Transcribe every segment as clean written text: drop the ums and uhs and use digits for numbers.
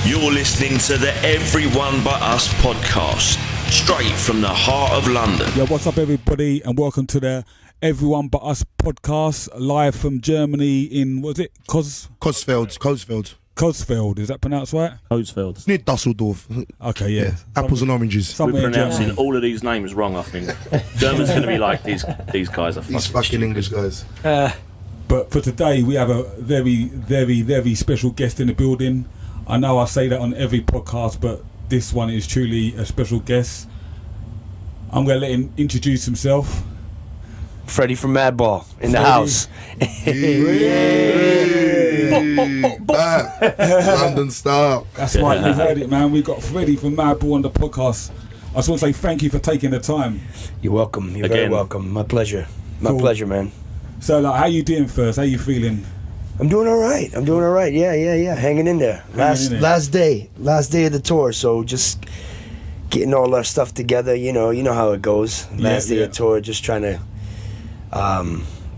You're listening to the Everyone But Us podcast, straight from the heart of London. Yeah, what's up, everybody, and welcome to the Everyone But Us podcast, live from Germany in, what is it, Coesfeld, is that pronounced right? Coesfeld. It's near Dusseldorf. Okay, yeah. Apples and oranges. We're pronouncing all of these names wrong, I think. German's going to be like, these guys are These fucking English guys. But for today, we have a very, very, very special guest in the building. I know I say that on every podcast, but this one is truly a special guest. I'm going to let him introduce himself. Freddy from Madball in the house. London Star. That's right, you heard it, man. We've got Freddy from Madball on the podcast. I just want to say thank you for taking the time. You're welcome. You're very welcome. My pleasure. My pleasure, man. So, like, how you doing first? How you feeling? I'm doing all right. Yeah. Hanging in there. Last day of the tour. So just getting all our stuff together. You know how it goes. Last day of tour. Just trying to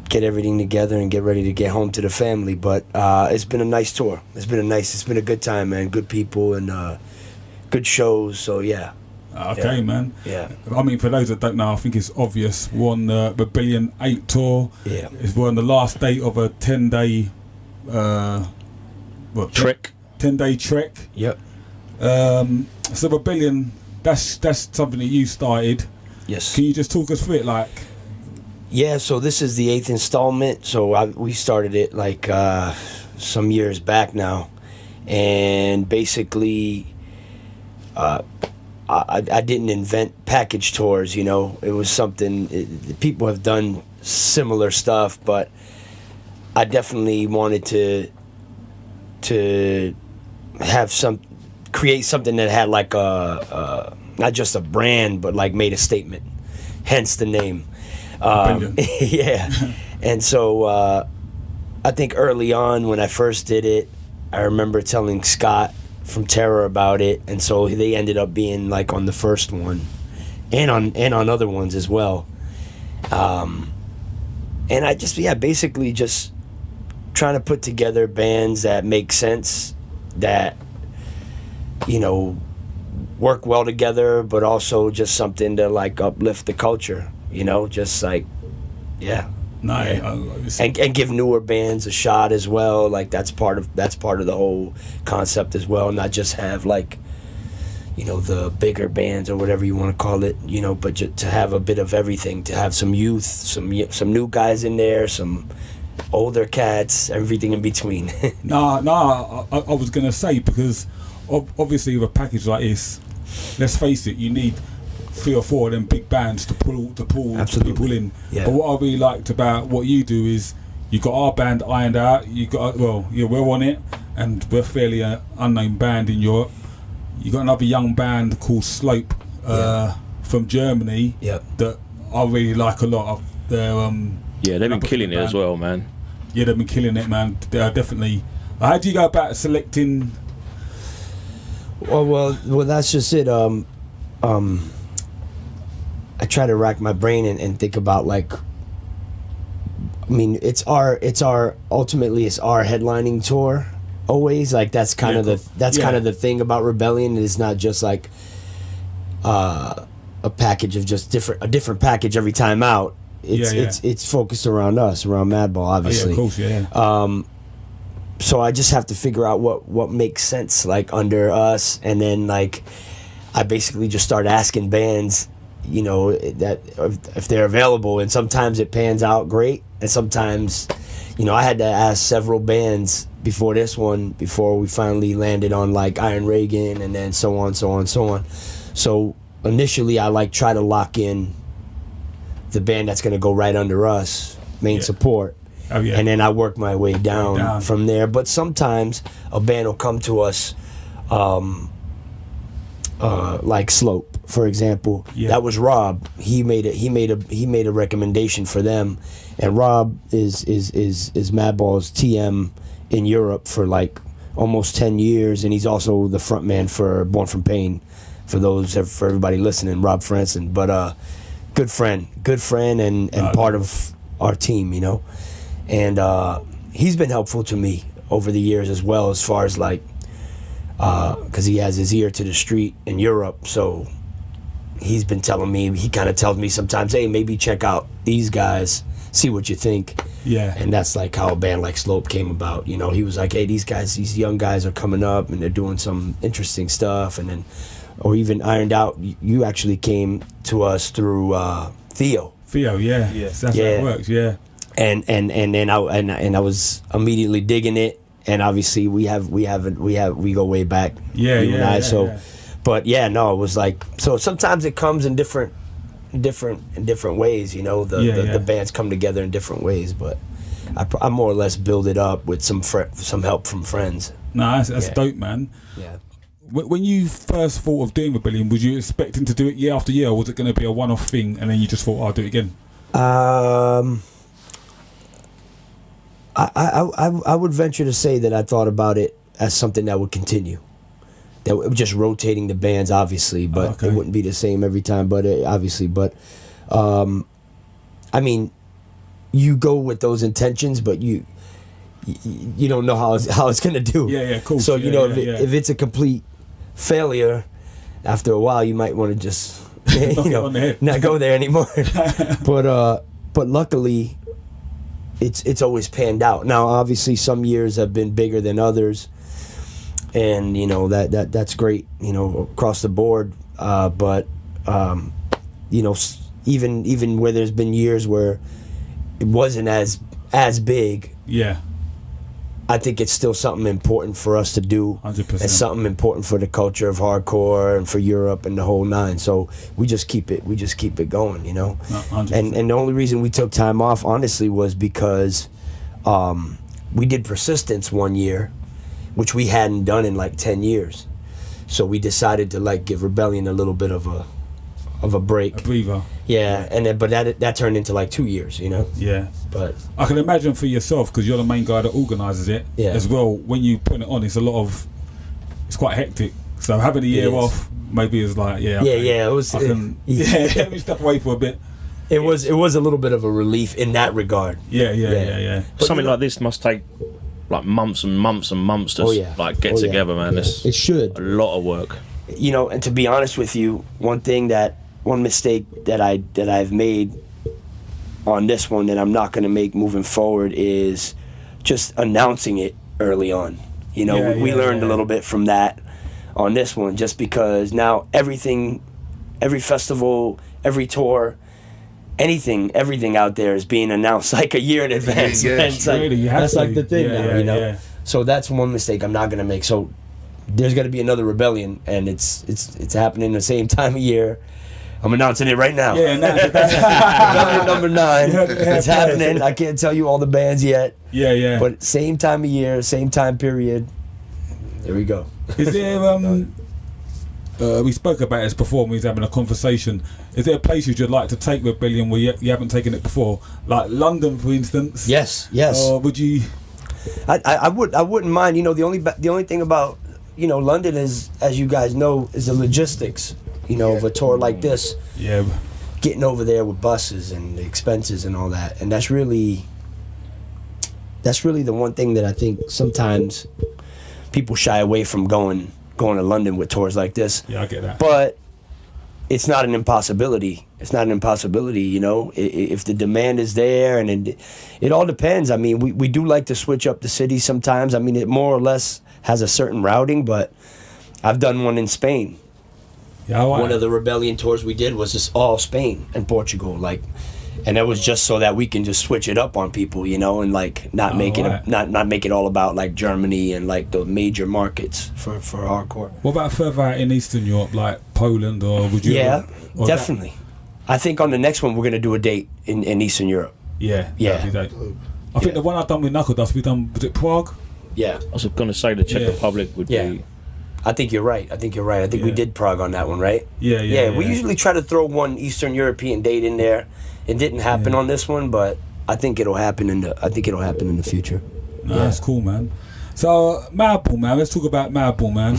get everything together and get ready to get home to the family. But it's been a nice tour. It's been a good time, man. Good people and good shows. So yeah. Okay, man. Yeah. I mean, for those that don't know, I think it's obvious. We're on the Rebellion 8 tour. Yeah. We're on the last day of a 10-day trek. 10-day trek. Yep. So Rebellion, that's something that you started. Yes. Can you just talk us through it, like? Yeah, so this is the 8th installment. So we started it like some years back now, and basically, I didn't invent package tours. You know, it was something people have done similar stuff, but I definitely wanted to create something that had like not just a brand, but like made a statement. Hence the name. Yeah. And so I think early on when I first did it, I remember telling Scott from Terror about it, and so they ended up being like on the first one and on other ones as well. And I just basically just trying to put together bands that make sense, that work well together, but also just something to like uplift the culture, just like and give newer bands a shot as well. Like that's part of the whole concept as well. Not just have like the bigger bands or whatever you want to call it, but to have a bit of everything, to have some youth, some new guys in there, some older cats, everything in between. I was gonna say, because obviously with a package like this, let's face it, you need 3 or 4 of them big bands to pull people in. Yeah. But what I really liked about what you do is you got our band ironed out. You got we're on it, and we're fairly an unknown band in Europe. You got another young band called Slope from Germany. Yep. That I really like a lot of. They've been killing it as well, man. Yeah, they've been killing it, man. They are definitely. How do you go about selecting? Well, that's just it. I try to rack my brain and think about like. I mean, it's our headlining tour. Always like that's kind of the thing about Rebellion. It's not just like a package of just a different package every time out. It's focused around us, around Madball, obviously. Of course, yeah. So I just have to figure out what makes sense like under us, and then like I basically just start asking bands, that if they're available, and sometimes it pans out great, and sometimes, I had to ask several bands before this one, before we finally landed on like Iron Reagan, and then so on. So initially I like try to lock in the band that's going to go right under us, main support. Oh, yeah. And then I work my way down from there. But sometimes a band will come to us, like Slope, for example. Yeah. That was Rob. He made a recommendation for them, and Rob is Madball's TM in Europe for like almost 10 years, and he's also the frontman for Born From Pain. For everybody listening, Rob Franson. But good friend, and part of our team, And he's been helpful to me over the years as well, as far as like because he has his ear to the street in Europe. So he's been telling me, he kind of tells me sometimes, hey, maybe check out these guys, see what you think. Yeah. And that's like how a band like Slope came about. You know, he was like, hey, these young guys are coming up and they're doing some interesting stuff. And then, or even Ironed Out, you actually came to us through Theo. Theo, yeah. That's how it works, yeah. And then I was immediately digging it. And obviously we go way back. Yeah, you and I, so. Yeah. But yeah, no, it was like, so sometimes it comes in different ways, you know. The bands come together in different ways, but I more or less build it up with some help from friends. No, that's dope, man. Yeah. When you first thought of doing Rebellion, was you expecting to do it year after year, or was it going to be a one-off thing, and then you just thought, I'll do it again? I would venture to say that I thought about it as something that would continue. That just rotating the bands, obviously, but it wouldn't be the same every time. But obviously, I mean, you go with those intentions, but you don't know how it's gonna do. Yeah, cool. So if it's a complete failure, after a while, you might want to just not go there anymore. But luckily, it's always panned out. Now, obviously, some years have been bigger than others. And that's great, across the board. But even where there's been years where it wasn't as big. Yeah. I think it's still something important for us to do. 100%. It's something important for the culture of hardcore and for Europe and the whole nine. So we just keep it going, 100%. And the only reason we took time off, honestly, was because we did Persistence one year, which we hadn't done in like 10 years. So we decided to like give Rebellion a little bit of a break. A breather. Yeah, and but that turned into like 2 years, Yeah. But I can imagine for yourself, because you're the main guy that organises it as well. When you put it on, it's quite hectic. So having a year off maybe is like it was. let me step away for a bit. It was a little bit of a relief in that regard. Yeah. Something like this must take like months and months and months to get together, man. Yeah. It should. A lot of work. And to be honest with you, one mistake that I've made on this one that I'm not going to make moving forward is just announcing it early on. We learned a little bit from that on this one, just because now every festival, every tour, everything out there is being announced like a year in advance. That's like the thing now, Yeah. So that's one mistake I'm not going to make. So there's going to be another Rebellion, and it's happening the same time of year. I'm announcing it right now. Yeah, Rebellion number 9. It's happening. I can't tell you all the bands yet. Yeah. But same time of year, same time period. There we go. Is there we spoke about this before when we was having a conversation. Is there places you'd like to take Rebellion where you haven't taken it before, like London, for instance? Yes. Or would you? I wouldn't mind. The only thing about London is, as you guys know, is the logistics. Of a tour like this. Yeah. Getting over there with buses and the expenses and all that, and that's really the one thing that I think sometimes people shy away from going to London with tours like this. Yeah, I get that. But it's not an impossibility. If the demand is there, and it all depends. I mean, we do like to switch up the city sometimes. I mean, it more or less has a certain routing, but I've done one in Spain. Yeah, one of the Rebellion tours we did was just all Spain and Portugal, and that was just so that we can just switch it up on people, and not make it all about like Germany and like the major markets for hardcore. What about further out in Eastern Europe, like Poland, or would you? Yeah, definitely. I think on the next one we're gonna do a date in Eastern Europe. Yeah. I think the one I've done with Knuckle Dust, was it Prague? Yeah. I was going to say the Czech Republic would be. I think you're right. I think we did Prague on that one, right? Yeah. We usually try to throw one Eastern European date in there. It didn't happen on this one, but I think it'll happen in the future. That's cool, man. So Madball, man. Let's talk about Madball, man.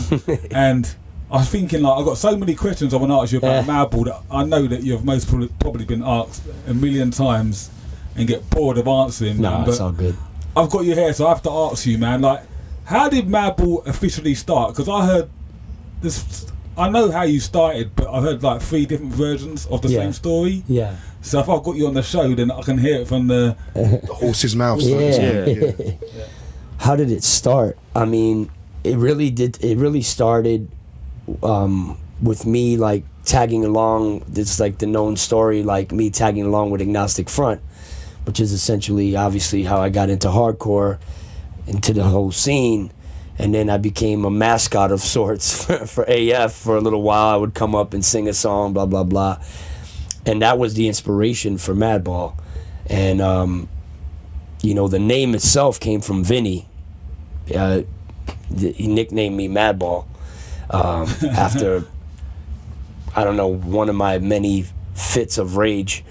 And I was thinking, I've got so many questions I want to ask you about Madball that I know that you've most probably been asked a million times and get bored of answering. No, man. it's all good. I've got you here, so I have to ask you, man. How did Madball officially start? Because I heard this. I know how you started, but I heard like 3 different versions of the same story. Yeah. So if I've got you on the show, then I can hear it from the horse's mouth. Yeah. How did it start? I mean, it really started with me like tagging along. It's like the known story, like me tagging along with Agnostic Front, which is essentially obviously how I got into hardcore, into the whole scene. And then I became a mascot of sorts for AF for a little while. I would come up and sing a song, blah, blah, blah. And that was the inspiration for Madball. And, the name itself came from Vinny. He nicknamed me Madball after, I don't know, one of my many fits of rage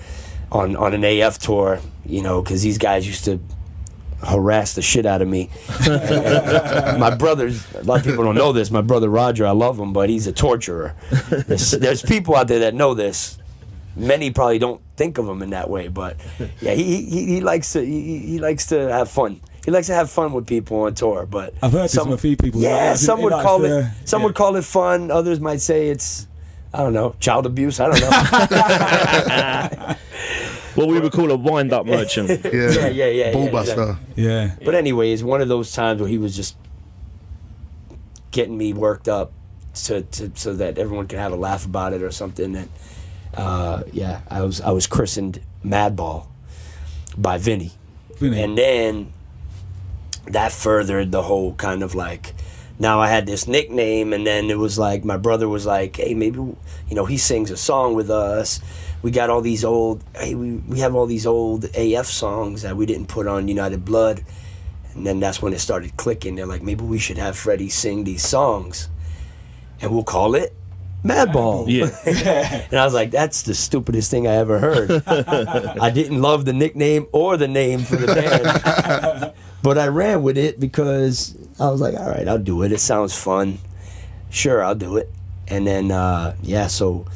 on an AF tour, because these guys used to harass the shit out of me. My brothers, a lot of people don't know this, my brother Roger, I love him, but he's a torturer. There's people out there that know this. Many probably don't think of him in that way, but yeah, he likes to have fun. He likes to have fun with people on tour, but I've heard this from a few people. Yeah, some would call it fun. Others might say it's, I don't know, child abuse. I don't know. Well, we would call a wind-up merchant. Yeah. Ballbuster. Yeah. But anyways, one of those times where he was just getting me worked up so that everyone could have a laugh about it or something. And I was christened Madball by Vinny. And then that furthered the whole kind of like, now I had this nickname, and then it was like my brother was like, hey, maybe he sings a song with us. We got all these old, we have all these old AF songs that we didn't put on United Blood. And then that's when it started clicking. They're like, maybe we should have Freddy sing these songs and we'll call it Madball. Yeah. And I was like, that's the stupidest thing I ever heard. I didn't love the nickname or the name for the band. But I ran with it because I was like, all right, I'll do it. It sounds fun. Sure, I'll do it. And then, so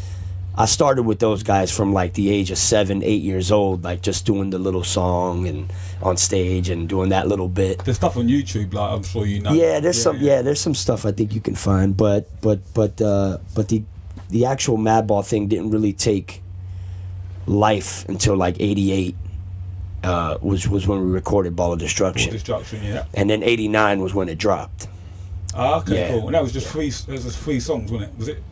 I started with those guys from like the age of 7, 8 years old, like just doing the little song and on stage and doing that little bit. There's stuff on YouTube, like I'm sure you know. Yeah, there's some stuff I think you can find, but the actual Madball thing didn't really take life until like '88. Was when we recorded Ball of Destruction. Ball of Destruction, yeah. And then '89 was when it dropped. Ah, okay, cool. And that was just 3 songs, wasn't it? Was it?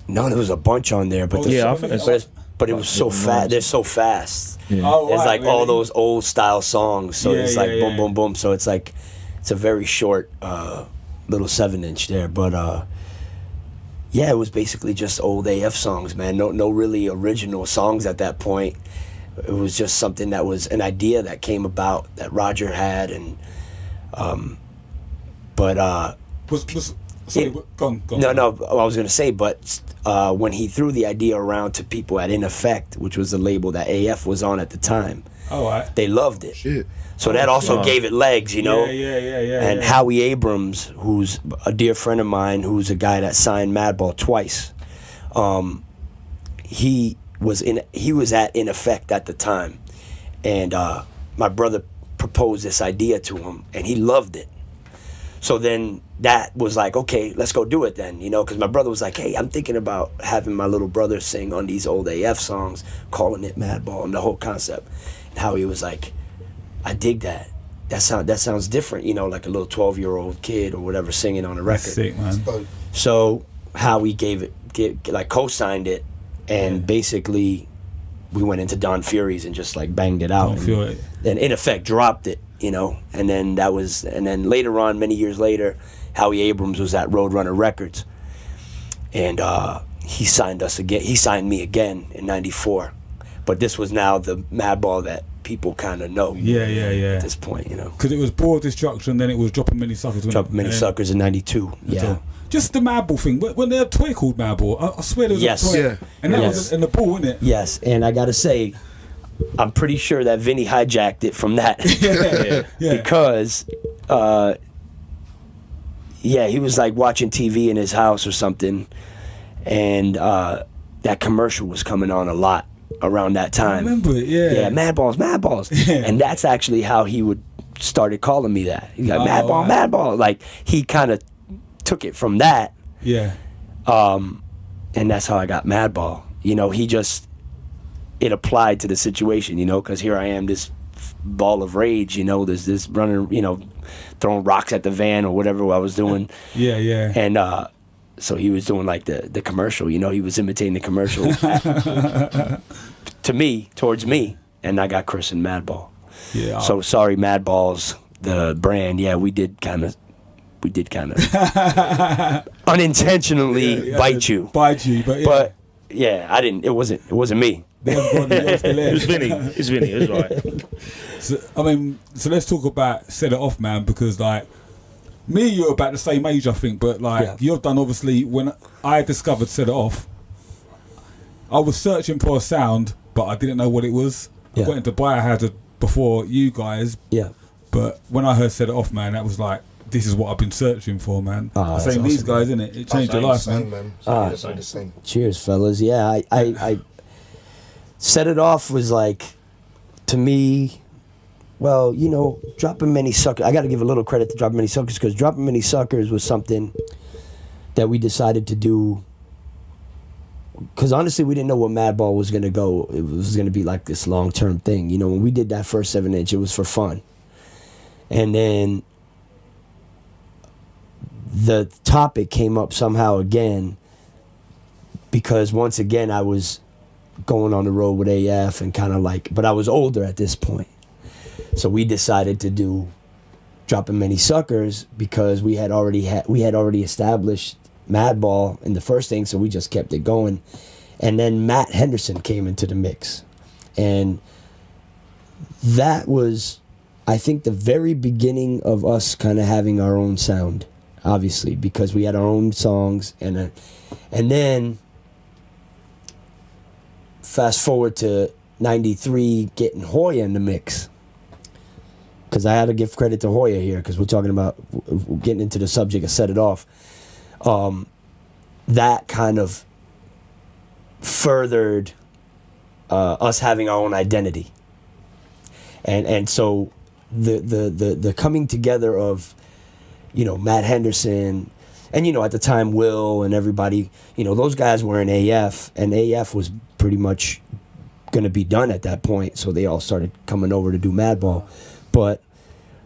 No, there was a bunch on there, but I think but it was so fast. They're so fast. Yeah. Oh, it's right, like really? all those old style songs. So it's like boom, yeah. boom, boom. So it's like it's a very short little 7-inch there. But it was basically just old AF songs, man. No really original songs at that point. It was just something that was an idea that came about that Roger had, and Go on. No, I was going to say, but when he threw the idea around to people at In Effect, which was the label that AF was on at the time, they loved it. Shit. So that also gave it legs, Yeah. And Howie Abrams, who's a dear friend of mine, who's a guy that signed Madball twice, he was at In Effect at the time, and my brother proposed this idea to him, and he loved it. So then that was like, okay, let's go do it then, because my brother was like, hey, I'm thinking about having my little brother sing on these old AF songs, calling it Madball, and the whole concept. And Howie was like, I dig that. That sounds different, like a little 12-year-old kid or whatever singing on a record. That's sick, man. So Howie co-signed it, and basically we went into Don Fury's and just like banged it out. And In Effect dropped it. And then later on, many years later, Howie Abrams was at Roadrunner Records, and he signed us again. He signed me again in '94, but this was now the Madball that people kind of know. Yeah. At this point, Because it was Ball of Destruction, then it was Dropping Many Suckers. Dropping Many Suckers in '92. Yeah. Just the Madball thing. When they had a toy called Madball, I swear there was a toy. Yeah. And that was in the ball, wasn't it? Yes, and I gotta say, I'm pretty sure that Vinny hijacked it from that. Yeah. Because, he was like watching TV in his house or something, and that commercial was coming on a lot around that time. I remember it, yeah. Yeah, Madballs. Yeah. And that's actually how he would started calling me that. He's like, Madball, right. Madball. Like, he kind of took it from that. Yeah. And that's how I got Madball. You know, it applied to the situation, you know, because here I am, this ball of rage, you know, there's this running, you know, throwing rocks at the van or whatever I was doing. Yeah. And so he was doing like the commercial, you know, he was imitating the commercial towards me, and I got christened Madball. Yeah. So sorry, Madballs, the brand. Yeah, we did kind of unintentionally bite you. Bite you, but yeah. But yeah, I didn't. It wasn't me. It was Vinny. It's Vinny. It was right. So let's talk about Set It Off, man, because like me and you are about the same age, I think, but like you've done, obviously, when I discovered Set It Off, I was searching for a sound, but I didn't know what it was. I got into Biohazard before you guys. Yeah. But when I heard Set It Off, man, that was like, this is what I've been searching for, man. That's Same these awesome, guys, innit? It changed your life, man. The same. Cheers, fellas. Yeah, I Set It Off was like, to me, well, you know, Dropping Many Suckers. I got to give a little credit to Dropping Many Suckers, because Dropping Many Suckers was something that we decided to do. Because honestly, we didn't know what Madball was going to go. It was going to be like this long-term thing. You know, when we did that first 7-inch, it was for fun. And then the topic came up somehow again, because once again, I was going on the road with AF and kind of like, but I was older at this point. So we decided to do Dropping Many Suckers, because we had already established Madball in the first thing, so we just kept it going. And then Matt Henderson came into the mix, and that was, I think, the very beginning of us kind of having our own sound, obviously, because we had our own songs. And then fast forward to 93, getting Hoya in the mix, because I had to give credit to Hoya here, because we're talking about getting into the subject of Set It Off. That kind of furthered us having our own identity, and so the coming together of, you know, Matt Henderson, and, you know, at the time Will and everybody, you know, those guys were in AF, and AF was pretty much going to be done at that point, so they all started coming over to do Madball. But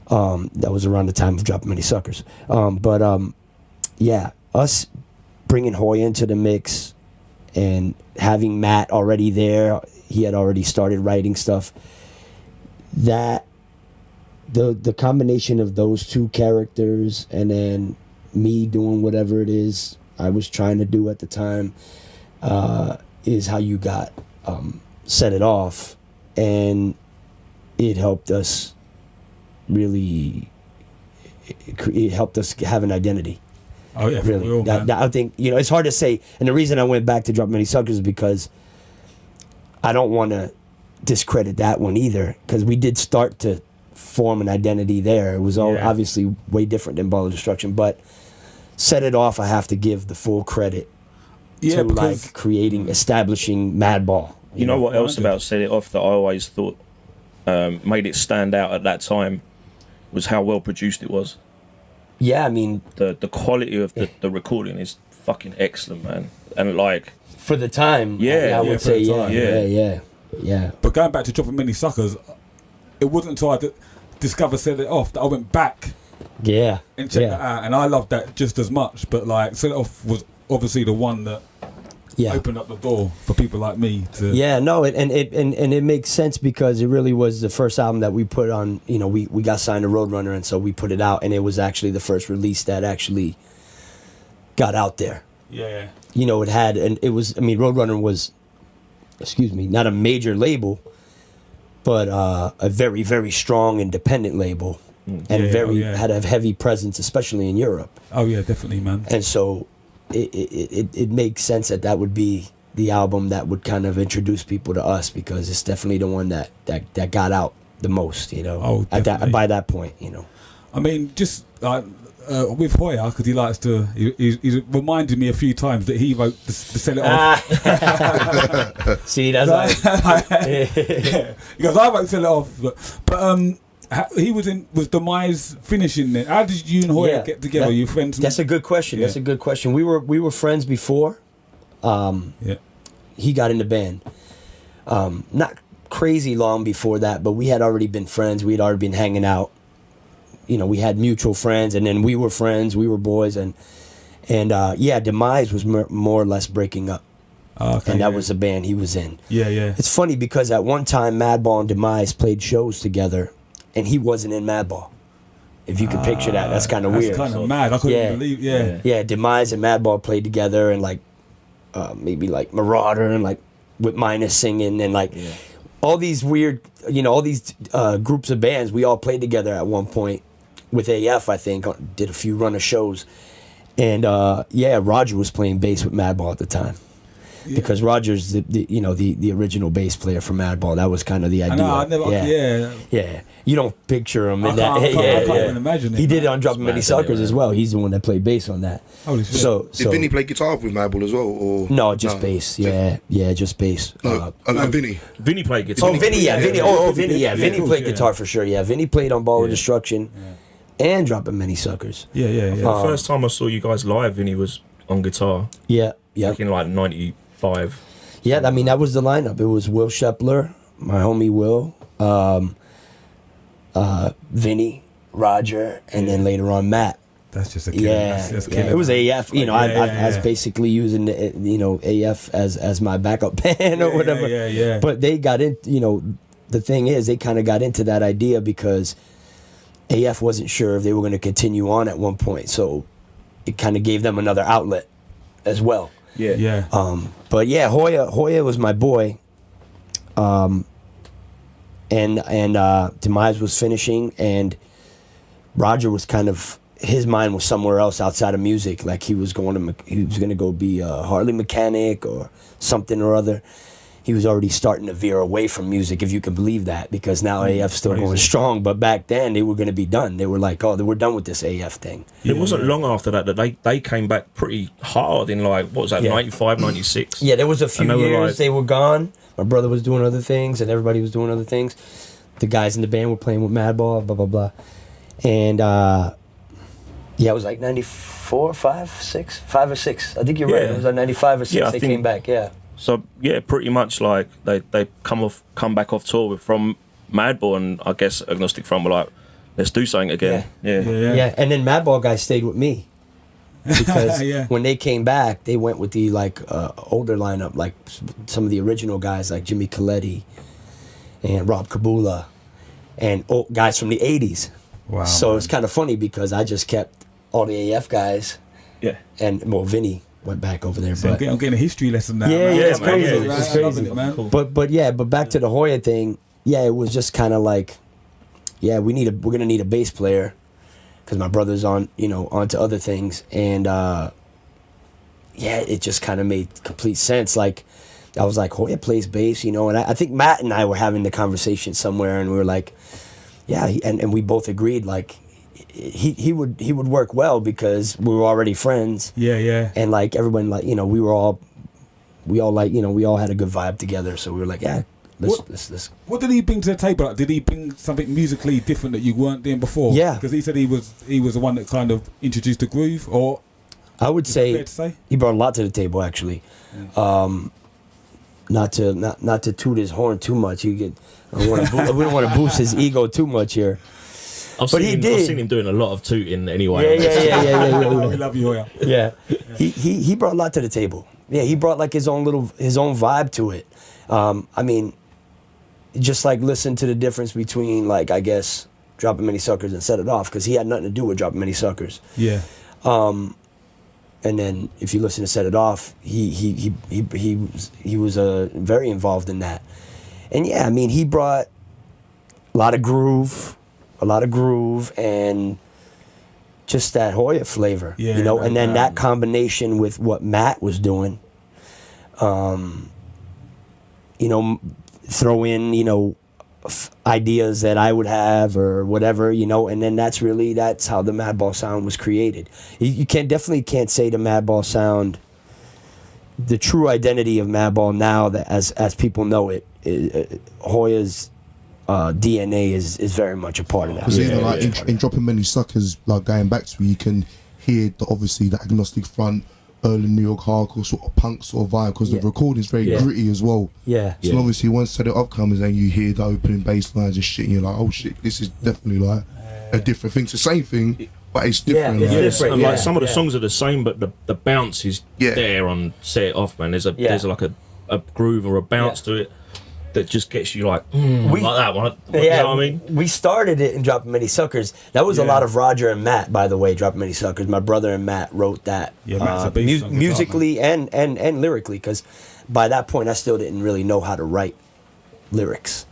that was around the time of Dropping Many Suckers. Yeah, us bringing Hoya into the mix and having Matt already there, he had already started writing stuff. That the combination of those two characters, and then me doing whatever it is I was trying to do at the time, is how you got Set It Off, and it helped us really. It helped us have an identity. Oh yeah, really. real, That I think, you know, it's hard to say, and the reason I went back to Drop Many Suckers is because I don't want to discredit that one either, because we did start to form an identity there. It was all obviously way different than Ball of Destruction, but Set It Off, I have to give the full credit to like establishing Madball. You know what else about Set It Off that I always thought made it stand out at that time was how well produced it was. Yeah, I mean, the quality of the recording is fucking excellent, man. And like, for the time, I would say, yeah. But going back to Dropping Many Suckers, it wasn't until I discovered Set It Off that I went back and checked that out, and I loved that just as much. But like, Set It Off was obviously the one that opened up the door for people like me to. Yeah, no, and it makes sense, because it really was the first album that we put on. You know, we got signed to Roadrunner, and so we put it out, and it was actually the first release that actually got out there. Yeah. You know, it had, and it was, I mean, Roadrunner was, not a major label, but a very, very strong independent label, and had a heavy presence, especially in Europe. Oh yeah, definitely, man. And so it makes sense that would be the album that would kind of introduce people to us, because it's definitely the one that got out the most, you know. Oh, definitely. By that point, you know. I mean, just like with Hoya, because he likes to, he's reminded me a few times that he wrote the Set It Off. See, that's like because I wrote Set It Off, but He was Demise finishing it. How did you and Hoya get together? You friends? That's a good question. Yeah. That's a good question. We were friends before. He got in the band. Not crazy long before that, but we had already been friends. We had already been hanging out. You know, we had mutual friends, and then we were friends. We were boys, and Demise was more or less breaking up. Okay, and that was the band he was in. Yeah, yeah. It's funny because at one time Madball and Demise played shows together, and he wasn't in Madball. If you can picture that, that's kind of weird. That's kind of mad. I couldn't believe. Yeah. Demise and Madball played together, and like maybe like Marauder and like with Minus singing and like all these weird, all these groups of bands. We all played together at one point with AF. I think did a few run of shows, and Roger was playing bass with Madball at the time. Yeah. Because Roger's the original bass player for Madball. That was kind of the idea. I never. Yeah. You don't picture him in that. I can't even imagine it. He did it on Dropping Many Suckers as well. He's the one that played bass on that. Holy shit. So did Vinny play guitar with Madball as well, or no? Just bass. Yeah, just bass. No, Vinny. Vinny played guitar. Vinny. Vinny played guitar for sure. Yeah, Vinny played on Ball of Destruction and Dropping Many Suckers. Yeah. The first time I saw you guys live, Vinny was on guitar. Yeah. Back in like 95. Yeah, I mean, that was the lineup. It was Will Shepler, my homie Will, Vinny, Roger, and then later on Matt. That's just a killer. That's It was AF. I was basically using AF as my backup band or whatever. Yeah. But they got in. The thing is, they kind of got into that idea because AF wasn't sure if they were going to continue on at one point, so it kind of gave them another outlet as well. Yeah. But yeah, Hoya was my boy. And Demise was finishing, and Roger was kind of, his mind was somewhere else outside of music. Like he was going to go be a Harley mechanic or something or other. He was already starting to veer away from music, if you can believe that, because now AF's still going strong. But back then, they were going to be done. They were like, we're done with this AF thing. It wasn't long after that they came back pretty hard in like, what was that, 95, 96? Yeah, there was a few years they were gone. My brother was doing other things, and everybody was doing other things. The guys in the band were playing with Madball, blah, blah, blah. And, it was like 94, 5 or 6. I think you're right. It was like 95 or 6 they came back, So pretty much like they come back off tour from Madball, and I guess Agnostic Front were like, let's do something again. Yeah. And then Madball guys stayed with me because when they came back, they went with the older lineup, like some of the original guys like Jimmy Coletti and Rob Kabula and guys from the 80s. Wow. So it's kind of funny because I just kept all the AF guys. Yeah. And Vinny went back over there. So but I'm getting a history lesson now. Yeah, it's crazy. It's crazy, man. Cool. But back to the Hoya thing. Yeah, it was just kind of like, we're gonna need a bass player because my brother's onto other things, and it just kind of made complete sense. Like I was like, Hoya plays bass, and I think Matt and I were having the conversation somewhere, and we were like, and we both agreed like. He would work well because we were already friends. Yeah. And like everyone, like we all had a good vibe together. So we were like, let's. What did he bring to the table? Like, did he bring something musically different that you weren't doing before? Yeah. Because he said he was the one that kind of introduced the groove. Or I would say he brought a lot to the table actually. Yeah. Not to toot his horn too much. We don't want to boost his ego too much here. I've seen him doing a lot of tooting anyway. Yeah. We love you, Hoya. Yeah. He brought a lot to the table. Yeah, he brought like his own vibe to it. I mean, just like listen to the difference between like I guess Dropping Many Suckers and Set It Off, because he had nothing to do with Dropping Many Suckers. Yeah. And then if you listen to Set It Off, he was very involved in that. And yeah, I mean, he brought a lot of groove and just that Hoya flavor, and then that combination with what Matt was doing, throw in, ideas that I would have or whatever, and then that's how the Madball sound was created. You definitely can't say the Madball sound, the true identity of Madball now that as people know it, Hoya's DNA is very much a part of that. Because even like in dropping many suckers, like going back to, you can hear obviously the Agnostic Front, early New York hardcore sort of punk sort of vibe, because the recording is very gritty as well. So obviously once Set It Up comes and you hear the opening bass lines and shit, and you're like, oh shit, this is definitely like a different thing. It's the same thing, but it's different. It's like. different. And like some of the songs are the same, but the bounce is there on Set It Off, man. There's like a groove or a bounce to it that just gets you like, like that one. You know what I mean? We started it in Dropping Many Suckers. That was a lot of Roger and Matt, by the way, Dropping Many Suckers. My brother and Matt wrote that musically and lyrically, because by that point I still didn't really know how to write lyrics.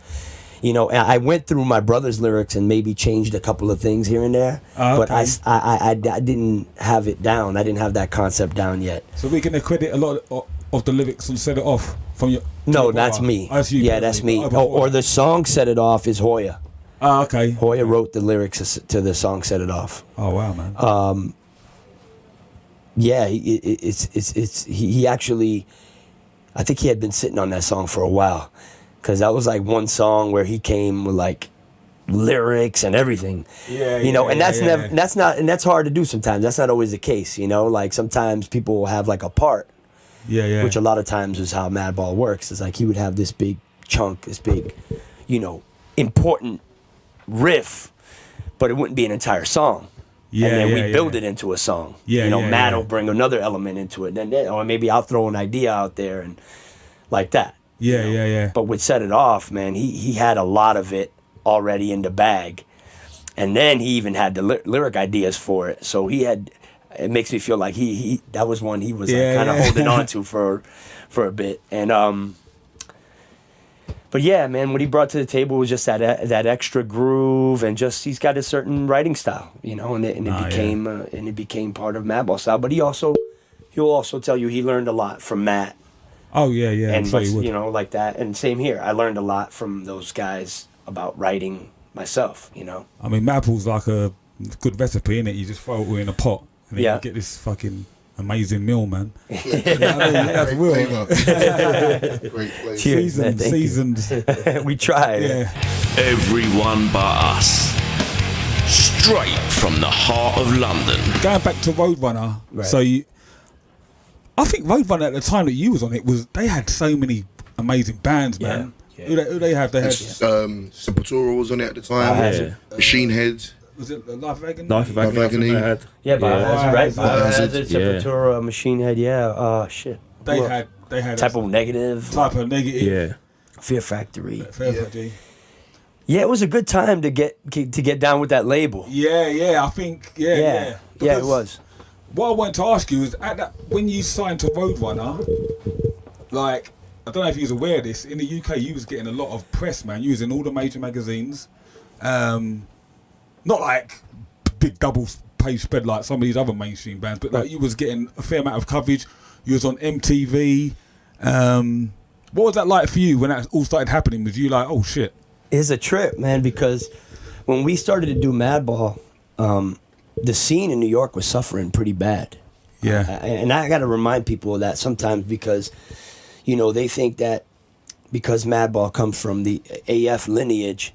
You know, I went through my brother's lyrics and maybe changed a couple of things here and there, but I didn't have it down. I didn't have that concept down yet. So we can accredit a lot of the lyrics and Set It Off from your... No, that's me. That's you. Yeah, that's me. Or the song Set It Off is Hoya. Okay. Hoya wrote the lyrics to the song Set It Off. Oh wow, man. Yeah, he actually, I think he had been sitting on that song for a while, because that was like one song where he came with like lyrics and everything. You know, and that's hard to do sometimes. That's not always the case, you know. Like sometimes people will have like a part. Which a lot of times is how Madball works. It's like he would have this big chunk, this big, you know, important riff, but it wouldn't be an entire song. And then we build it into a song. You know, Matt will bring another element into it. Then, or maybe I'll throw an idea out there and like that. But with Set It Off, man, he had a lot of it already in the bag. And then he even had the lyric ideas for it. So he had... It makes me feel like he that was one he was like kind of holding on to for a bit. And but yeah, man, what he brought to the table was just that extra groove, and just he's got a certain writing style, you know, and it became part of Madball style. But he'll also tell you he learned a lot from Matt. Oh yeah, and you know, like that. And same here, I learned a lot from those guys about writing myself. You know, I mean, Madball's like a good recipe, innit? You just throw it all in a pot. And then you get this fucking amazing meal, man. Great flavour. Great flavour. Seasoned. We tried. Everyone but us. Straight from the heart of London. Going back to Roadrunner, so I think Roadrunner at the time that you was on it they had so many amazing bands, man. Who they have? They had Sepultura was on it at the time. Machine Head. Was it Life of Agony? Life of Agony. Yeah, Biohazard, Sepultura, Machine Head. Shit. They had Type of Negative. Fear Factory. Yeah, it was a good time to get down with that label. I think yeah. It was. What I wanted to ask you is, when you signed to Roadrunner, like, I don't know if you was aware of this, in the UK you was getting a lot of press, man. You was in all the major magazines. Not like big double page spread like some of these other mainstream bands, but like you was getting a fair amount of coverage. You was on MTV. What was that like for you when that all started happening? Was you like, oh shit? It's a trip, man, because when we started to do Madball, the scene in New York was suffering pretty bad. And I got to remind people of that sometimes, because, you know, they think that because Madball comes from the AF lineage,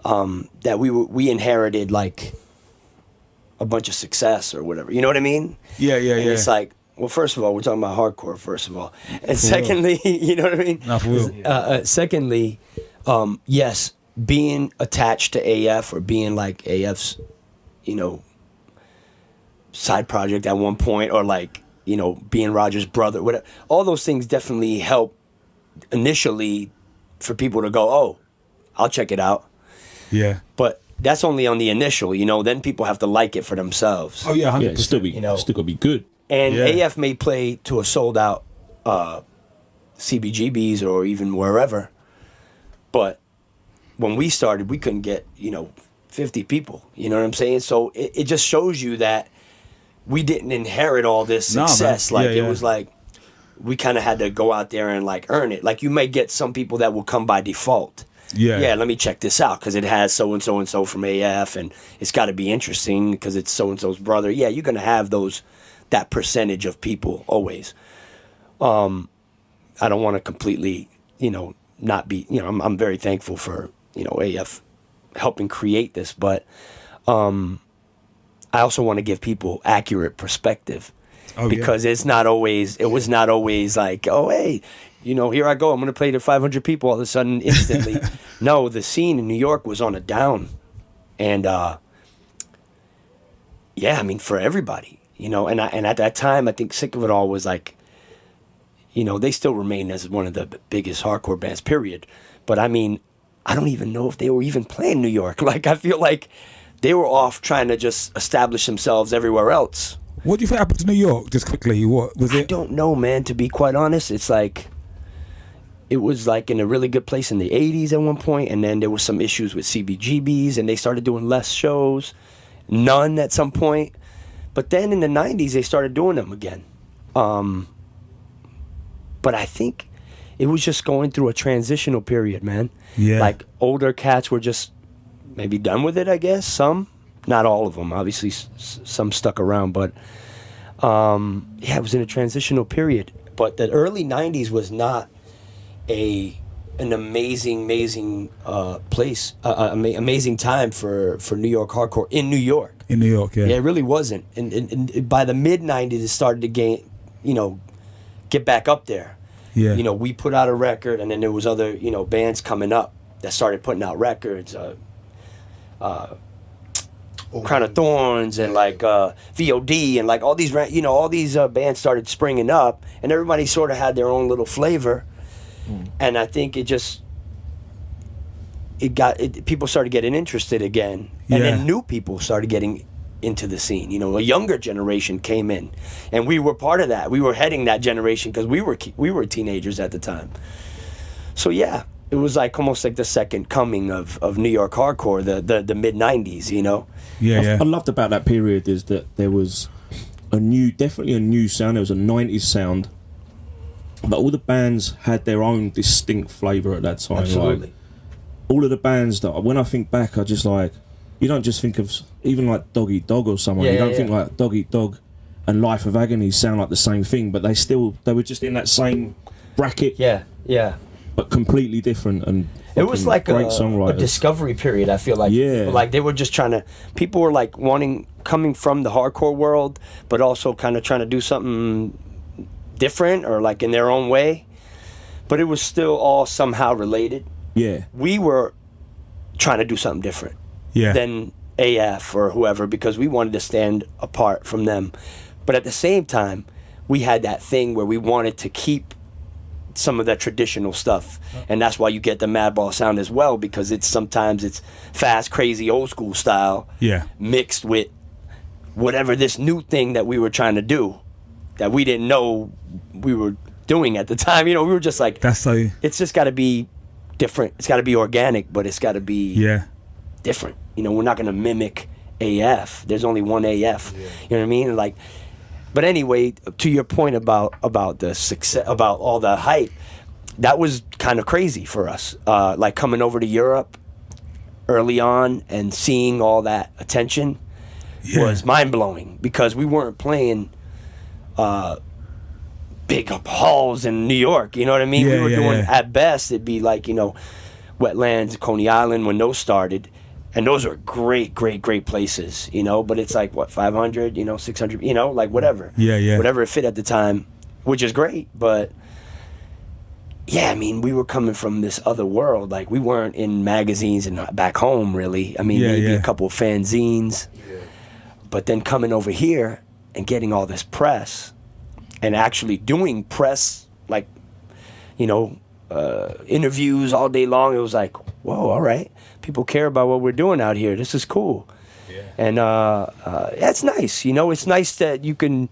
that we inherited like a bunch of success or whatever. You know what I mean? Yeah. It's like, well, first of all, we're talking about hardcore, first of all. And secondly, you know what I mean? Secondly, yes, being attached to AF or being like AF's, you know, side project at one point, or like, you know, being Roger's brother, whatever. All those things definitely help initially for people to go, oh, I'll check it out. Yeah. But that's only on the initial, you know, then people have to like it for themselves. Oh yeah, 100%. It's still gonna be good. And AF may play to a sold out CBGBs or even wherever. But when we started, we couldn't get, you know, 50 people. You know what I'm saying? So it just shows you that we didn't inherit all this success. It was like we kind of had to go out there and like earn it. Like you may get some people that will come by default. Yeah, let me check this out because it has so and so from AF, and it's got to be interesting because it's so and so's brother. Yeah, you're gonna have that percentage of people always. I don't want to completely, you know, not be. You know, I'm very thankful for AF helping create this, but I also want to give people accurate perspective. Because it was not always like, oh, hey, here I go, I'm going to play to 500 people all of a sudden instantly. No, the scene in New York was on a down. And, for everybody, and at that time, I think Sick of It All was like, they still remain as one of the biggest hardcore bands, period. But I don't even know if they were even playing New York. Like, I feel like they were off trying to just establish themselves everywhere else. What do you think happened to New York, just quickly? What was it? I don't know, man, to be quite honest. It's like, it was like in a really good place in the 80s at one point, and then there was some issues with CBGBs, and they started doing less shows, none at some point. But then in the 90s, they started doing them again. But I think it was just going through a transitional period, man. Yeah. Like, older cats were just maybe done with it, I guess, some. Not all of them, obviously, some stuck around, but it was in a transitional period. But the early 90s was not an amazing place, amazing time for New York hardcore in New York. In New York, yeah. Yeah, it really wasn't. And by the mid-90s, it started to get back up there. Yeah. We put out a record, and then there was other, bands coming up that started putting out records. Crown of Thorns and like VOD and like all these bands started springing up, and everybody sort of had their own little flavor. And I think people started getting interested again, and then new people started getting into the scene. A younger generation came in, and we were part of that. We were heading that generation because we were teenagers at the time. So yeah, it was like almost like the second coming of New York hardcore, the mid 90s. Yeah. I loved about that period is that there was definitely a new sound. There was a 90s sound, but all the bands had their own distinct flavour at that time. Absolutely. Like, all of the bands that, when I think back, I just like, you don't just think of, even like Dog Eat Dog or someone, you don't think like Dog Eat Dog and Life of Agony sound like the same thing, but they were just in that same bracket. Yeah. But completely different, and it was like great a songwriters. discovery period. I feel like, like they were just people were like coming from the hardcore world, but also kind of trying to do something different or like in their own way. But it was still all somehow related. Yeah, we were trying to do something different than AF or whoever, because we wanted to stand apart from them. But at the same time, we had that thing where we wanted to keep some of that traditional stuff, and that's why you get the Madball sound as well, because sometimes it's fast, crazy, old school style, mixed with whatever this new thing that we were trying to do that we didn't know we were doing at the time. We were just like, it's just got to be different. It's got to be organic, but it's got to be different. We're not going to mimic AF. There's only one AF. You know what I mean? Like. But anyway, to your point about the success, about all the hype, that was kind of crazy for us. Like coming over to Europe early on and seeing all that attention was mind-blowing, because we weren't playing big up halls in New York, you know what I mean? We were doing, at best, it'd be like, Wetlands, Coney Island when those started. And those are great places, but it's like, 500, 600, like whatever. Yeah. Whatever it fit at the time, which is great. But, we were coming from this other world. Like, we weren't in magazines and back home, really. Maybe a couple of fanzines. Yeah. But then coming over here and getting all this press and actually doing press, like, interviews all day long, it was like, whoa, all right. People care about what we're doing out here. This is cool. Yeah. And it's nice. It's nice that you can,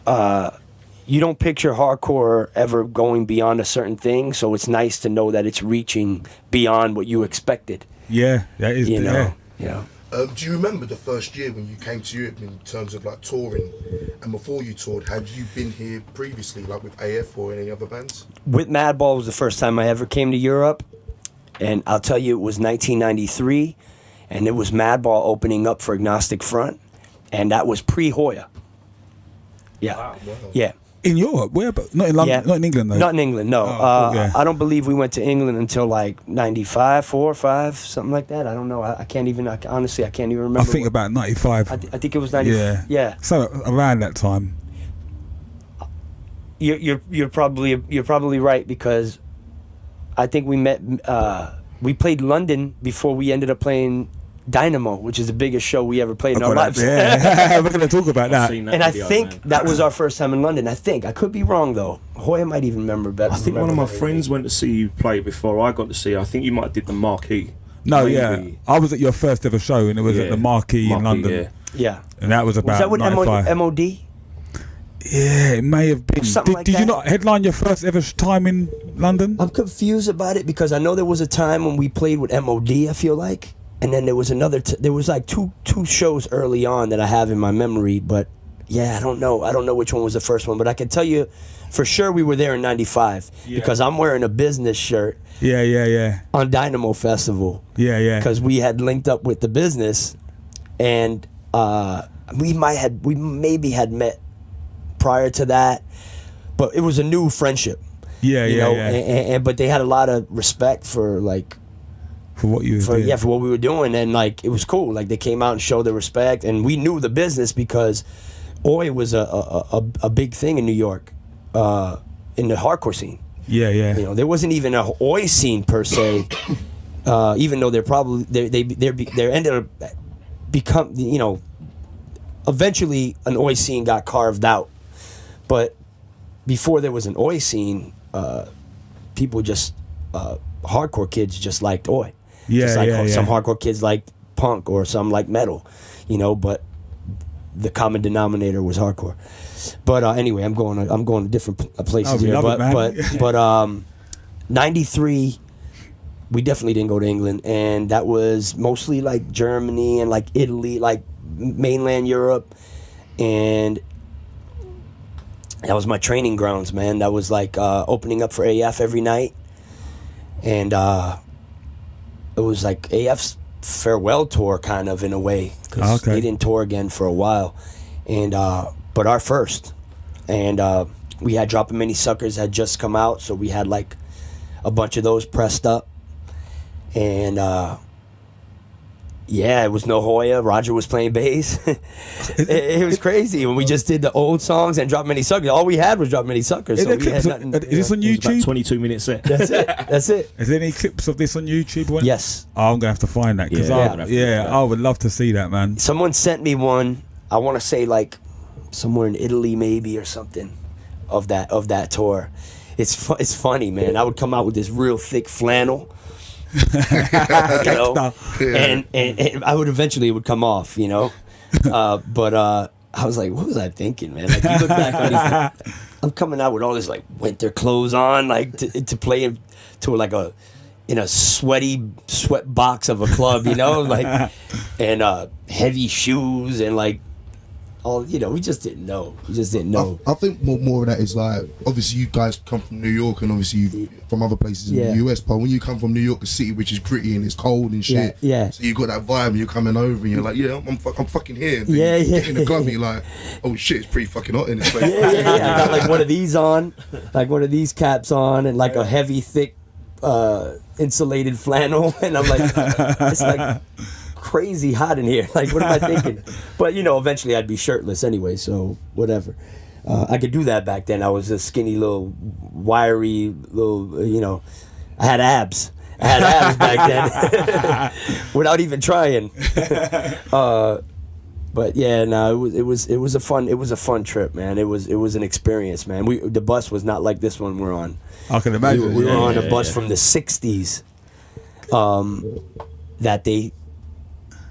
you don't picture hardcore ever going beyond a certain thing. So it's nice to know that it's reaching beyond what you expected. Yeah, that is. Yeah. Do you remember the first year when you came to Europe in terms of like touring? And before you toured, had you been here previously, like with AF or any other bands? With Madball was the first time I ever came to Europe. And I'll tell you, it was 1993, and it was Madball opening up for Agnostic Front, and that was pre-Hoya. Yeah. Wow. Wow. Yeah. In Europe, where? But not in London, not in England though. Not in England, no. Yeah. I don't believe we went to England until like 95, 4 or 5, something like that. I don't know. I can't even. Honestly, I can't even remember. I think about 95. I think it was 95. Yeah. So around that time. You're probably right, because I think we played London before we ended up playing Dynamo, which is the biggest show we ever played in our lives. Yeah, we're going to talk about that. And I think that was our first time in London. I could be wrong though. Hoya might even remember better. I think one of my friends went to see you play before I got to see you. I think you might have did the Marquee. No, maybe. I was at your first ever show, and it was at the Marquee in London. Yeah. And that was about Was that with 95. MOD? Yeah, it may have been. Did you not headline your first ever time in London? I'm confused about it, because I know there was a time when we played with MOD, I feel like. And then there was there was like two shows early on that I have in my memory, but yeah, I don't know which one was the first one, but I can tell you for sure we were there in 95 because I'm wearing a business shirt. Yeah. On Dynamo Festival. Yeah. Because we had linked up with the business, and we maybe had met prior to that, but it was a new friendship. Yeah. But they had a lot of respect for like. For what you for what we were doing, and like it was cool. Like they came out and showed their respect, and we knew the business because Oi was a big thing in New York, in the hardcore scene. Yeah. There wasn't even a Oi scene per se, even though they ended up become eventually an Oi scene got carved out, but before there was an Oi scene, people just hardcore kids just liked Oi. Some hardcore kids liked punk, or some like metal, but the common denominator was hardcore. But anyway, I'm going to different places here. But 93, we definitely didn't go to England, and that was mostly like Germany and like Italy, like mainland Europe, and that was my training grounds, man. That was like opening up for AF every night, and it was like AF's farewell tour, kind of, in a way, because they didn't tour again for a while, and but our first, and we had Dropping Many Suckers had just come out, so we had like a bunch of those pressed up, and it was no Hoya. Roger was playing bass. it was crazy when we just did the old songs and Drop Many Suckers. All we had was Drop Many Suckers. So we had nothing. Is this on YouTube? 22-minute set. That's it. Is there any clips of this on YouTube? Yes. Oh, I'm gonna have to find that, because I would love to see that, man. Someone sent me one. I want to say like somewhere in Italy, maybe, or something of that tour. It's funny, man. I would come out with this real thick flannel. And I would eventually, it would come off, but I was like, what was I thinking, man? Like, you look back on these, I'm coming out with all this like winter clothes on, like to play to like in a sweat box of a club, like, and heavy shoes, and like all, we just didn't know. I think more of that is like, obviously you guys come from New York, and obviously you from other places in the US, but when you come from New York, a city which is gritty and it's cold and shit, so you got that vibe, and you're coming over and you're like, I'm fucking here. And you get in the club and you're like, oh shit, it's pretty fucking hot in this place. I got like one of these on, like one of these caps on, and like a heavy, thick insulated flannel, and I'm like, it's like crazy hot in here. Like, what am I thinking? But eventually I'd be shirtless anyway, so whatever. I could do that back then. I was a skinny little, wiry little, I had abs. Back then, without even trying. But yeah, no, it was a fun trip, man. It was an experience, man. The bus was not like this one we're on. I can imagine. We were on a bus from the '60s.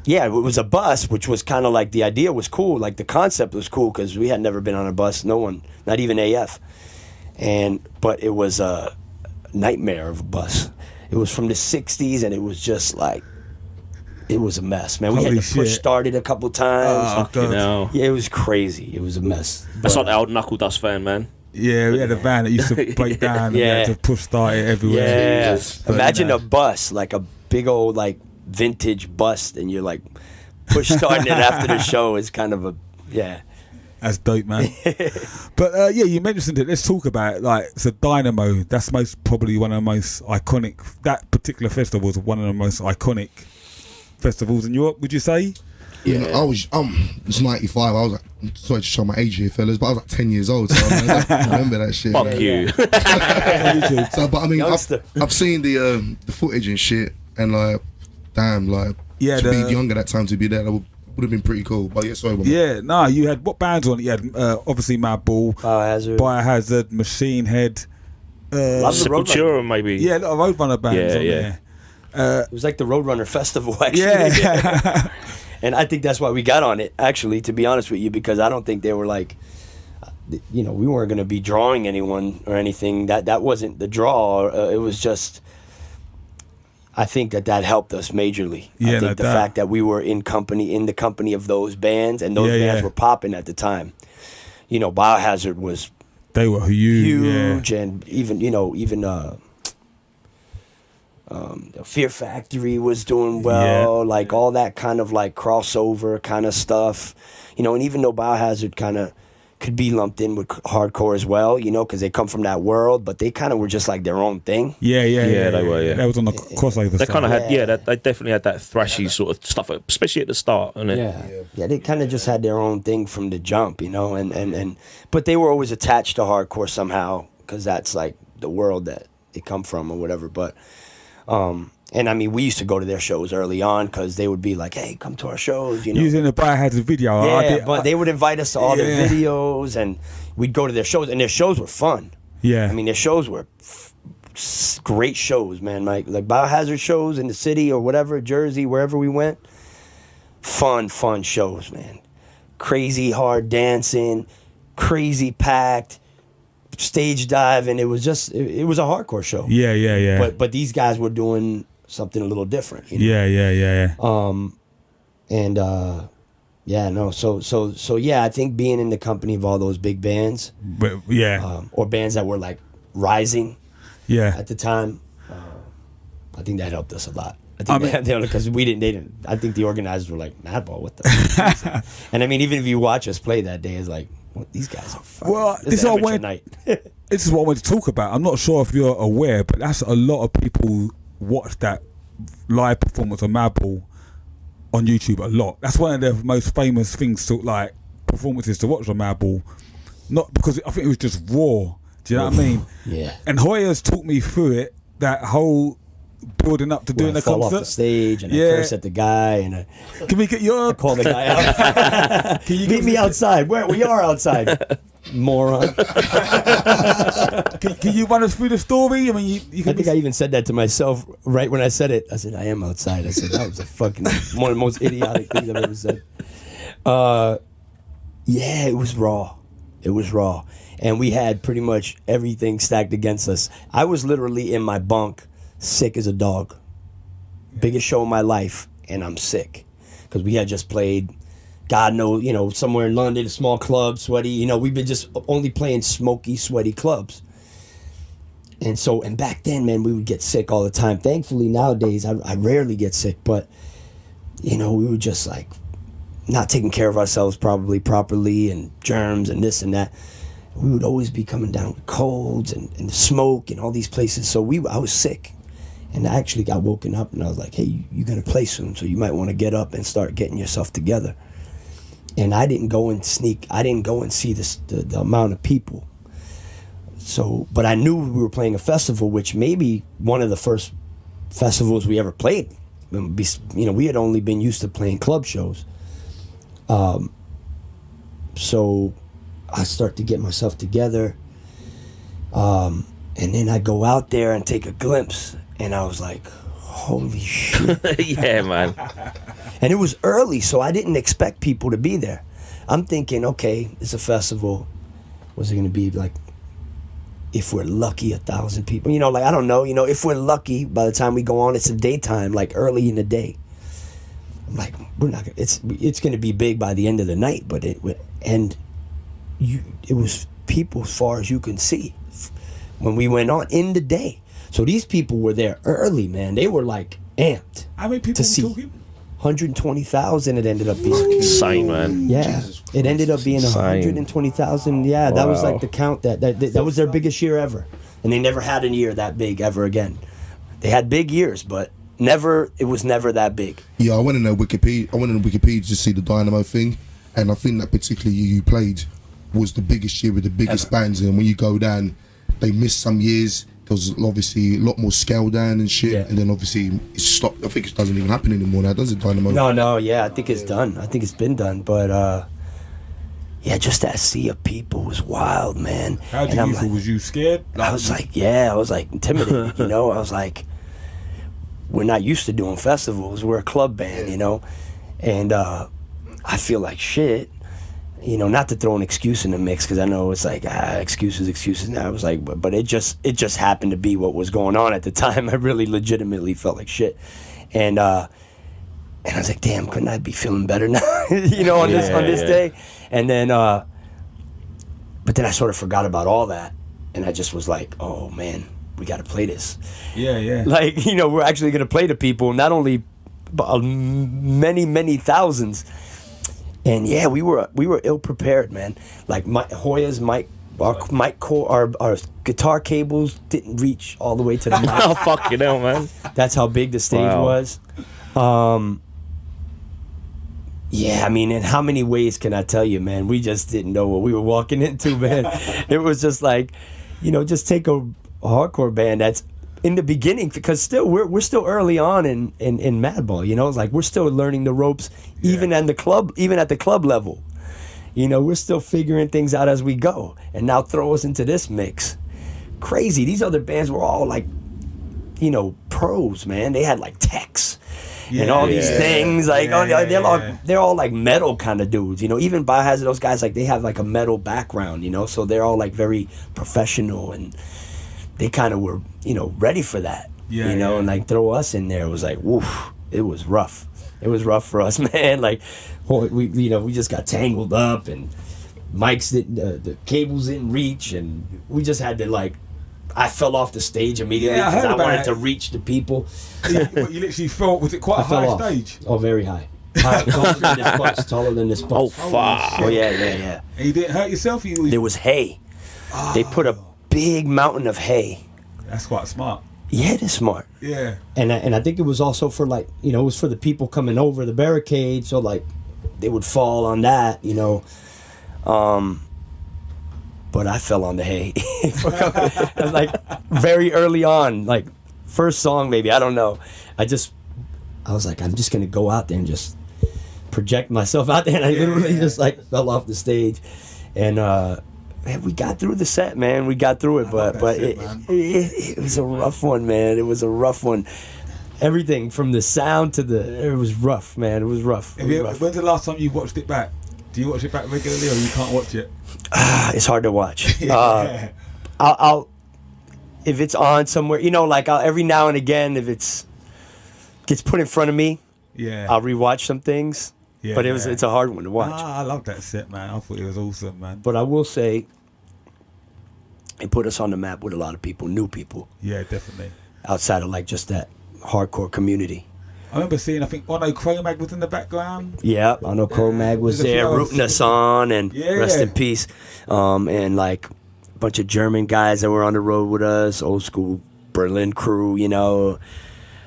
It was a bus, which was kind of like, the idea was cool, like the concept was cool, because we had never been on a bus, no one, not even AF, but it was a nightmare of a bus. It was from the '60s, and it was just like, it was a mess, man. We had to push start it a couple times. Yeah, it was crazy. It was a mess. That's like the old Knuckle Dust van, man. Yeah, we had a van that used to break down, and we had to push start it everywhere. Yeah, imagine a bus, like a big old like vintage bus, and you're like push starting it after the show is kind of That's dope, man. But yeah, you mentioned it. Let's talk about it. Like, so Dynamo, that's probably one of the most iconic. That particular festival was one of the most iconic festivals in Europe. Would you say? Yeah, I was it's 95. I was like, sorry to show my age here, fellas, but I was like 10 years old, so I remember that shit. Fuck you. So, but I mean, I've seen the footage and shit, and like, damn, like, to be younger that time, to be there, that would have been pretty cool. But yeah, sorry. Yeah, no, you had what bands on it? You had obviously Madball, Biohazard, Machine Head, Sepultura, maybe. Yeah, a lot of Roadrunner bands on there. It was like the Roadrunner festival, actually. Yeah. And I think that's why we got on it, actually, to be honest with you, because I don't think they were like, we weren't going to be drawing anyone or anything. That wasn't the draw. It was just, I think that helped us majorly. Yeah, I think the fact that we were in the company of those bands, and those bands were popping at the time. Biohazard they were huge, and even Fear Factory was doing well, like all that kind of like crossover kind of stuff, and even though Biohazard kind of could be lumped in with hardcore as well, because they come from that world, but they kind of were just like their own thing. Yeah, they were. Yeah, that was on the crossover. They kind of had, they definitely had that thrashy sort of stuff, especially at the start. They kind of just had their own thing from the jump, and but they were always attached to hardcore somehow, because that's like the world that they come from or whatever. But and I mean, we used to go to their shows early on because they would be like, "Hey, come to our shows." Using the Biohazard video. But they would invite us to all their videos, and we'd go to their shows, and their shows were fun. Yeah, I mean, their shows were great shows, man. Like Biohazard shows in the city or whatever, Jersey, wherever we went. Fun shows, man. Crazy hard dancing, crazy packed. Stage dive, and it was a hardcore show. Yeah. But these guys were doing something a little different. Yeah. I think being in the company of all those big bands, or bands that were like rising, at the time, I think that helped us a lot. I think because they didn't. I think the organizers were like, Madball, what the? And I mean, even if you watch us play that day, it's like, these guys are fun. Well, this is what I wanted to talk about. I'm not sure if you're aware, but that's a lot of people watch that live performance of Madball on YouTube a lot. That's one of the most famous things performances to watch on Madball. Not because I think it was just raw. Do you know what I mean? Yeah. And Hoyer's talked me through it. That whole building up to doing the concert. I fall off the stage and I curse at the guy and can we get your? I call the guy out. Can you meet me outside? We are outside, moron. Can you run us through the story? I mean, I think I even said that to myself right when I said it. I said, I am outside. I said, that was one of the most idiotic things I've ever said. It was raw. It was raw. And we had pretty much everything stacked against us. I was literally in my bunk, sick as a dog. Biggest show of my life, and I'm sick. Because we had just played, God knows, somewhere in London, a small club, sweaty. We've been just only playing smoky, sweaty clubs. And back then, man, we would get sick all the time. Thankfully, nowadays, I rarely get sick. But, we were just like not taking care of ourselves properly, and germs and this and that. We would always be coming down with colds and smoke and all these places. So I was sick. And I actually got woken up and I was like, hey, you're going to play soon, so you might want to get up and start getting yourself together. And I didn't go and see the amount of people. So, but I knew we were playing a festival, which may be one of the first festivals we ever played. We had only been used to playing club shows. So I start to get myself together. And then I go out there and take a glimpse. And I was like, holy shit. Yeah, man. And it was early, so I didn't expect people to be there. I'm thinking, okay, it's a festival. Was it going to be like, if we're lucky, 1,000 people? I don't know. If we're lucky, by the time we go on, it's a daytime, like early in the day. I'm like, we're not gonna, it's going to be big by the end of the night, but it was people as far as you can see when we went on in the day. So these people were there early, man. They were like amped. How many people to see. Talking? 120,000 it ended up being. Insane, man. Yeah, it ended up being 120,000. Yeah, that was like the count. That was their biggest year ever, and they never had a year that big ever again. They had big years, but it was never that big. Yeah, I went in Wikipedia to see the Dynamo thing, and I think that particular year you played was the biggest year with the biggest bands. And when you go down, they missed some years. There was obviously a lot more scale down and shit, and then obviously it stopped. I think it doesn't even happen anymore now, does it, Dynamo? No, yeah, I think it's done. I think it's been done, but yeah, just that sea of people was wild, man. How did you feel? Was you scared? I was like intimidated, you know? I was like, we're not used to doing festivals. We're a club band, you know? And I feel like shit. You know, not to throw an excuse in the mix, because I know it's like excuses. Now I was like, but it just happened to be what was going on at the time. I really legitimately felt like shit, and I was like, damn, couldn't I be feeling better now? You know, on this day, and then, but then I sort of forgot about all that, and I just was like, oh man, we got to play this. Yeah. Like, you know, we're actually gonna play to people, not only many thousands. And yeah, we were ill prepared, man. Like Hoya's mic, our guitar cables didn't reach all the way to the mic. Oh, fucking hell, man. That's how big the stage was. Yeah, I mean, in how many ways can I tell you, man? We just didn't know what we were walking into, man. It was just like, you know, just take a hardcore band that's in the beginning, because still we're still early on in Madball, you know. It's like we're still learning the ropes, even at the club level. You know, we're still figuring things out as we go. And now throw us into this mix. Crazy. These other bands were all like, you know, pros, man. They had like techs and all these things. Like they're all like metal kind of dudes. You know, even Biohazard, those guys, like they have like a metal background, you know, so they're all like very professional, and they kind of were, you know, ready for that, you know, and like throw us in there. It was like, woof, it was rough. It was rough for us, man. Like, we just got tangled up, and mics didn't, the cables didn't reach, and we just had to like, I fell off the stage immediately because I wanted to reach the people. You literally fell, was it quite a high stage? Oh, very high. Taller than this bus. Oh, fuck. Oh, yeah. And you didn't hurt yourself? There was hay. Oh. They put a big mountain of hay. That's quite smart. Yeah, it is smart. Yeah. And I think it was also for like, you know, it was for the people coming over the barricade, so like they would fall on that, you know. But I fell on the hay. Like very early on, like first song maybe, I don't know. I was like, I'm just gonna go out there and just project myself out there, and I literally just like fell off the stage. And man, we got through the set, man. We got through it, but it was a rough one, man. It was a rough one. Everything from the sound to it was rough, man. It was rough. When's the last time you watched it back? Do you watch it back regularly, or you can't watch it? It's hard to watch. I'll if it's on somewhere, you know, like every now and again, if gets put in front of me, I'll rewatch some things. Yeah, but it's a hard one to watch. I love that set, man. I thought it was awesome, man. But I will say, it put us on the map with a lot of people, new people. Yeah, definitely. Outside of like just that hardcore community. I remember seeing, I think Ono Cro-Mag was in the background. Yeah, Ono Cro-Mag was there rooting us on, and rest in peace. And like a bunch of German guys that were on the road with us, old school Berlin crew, you know.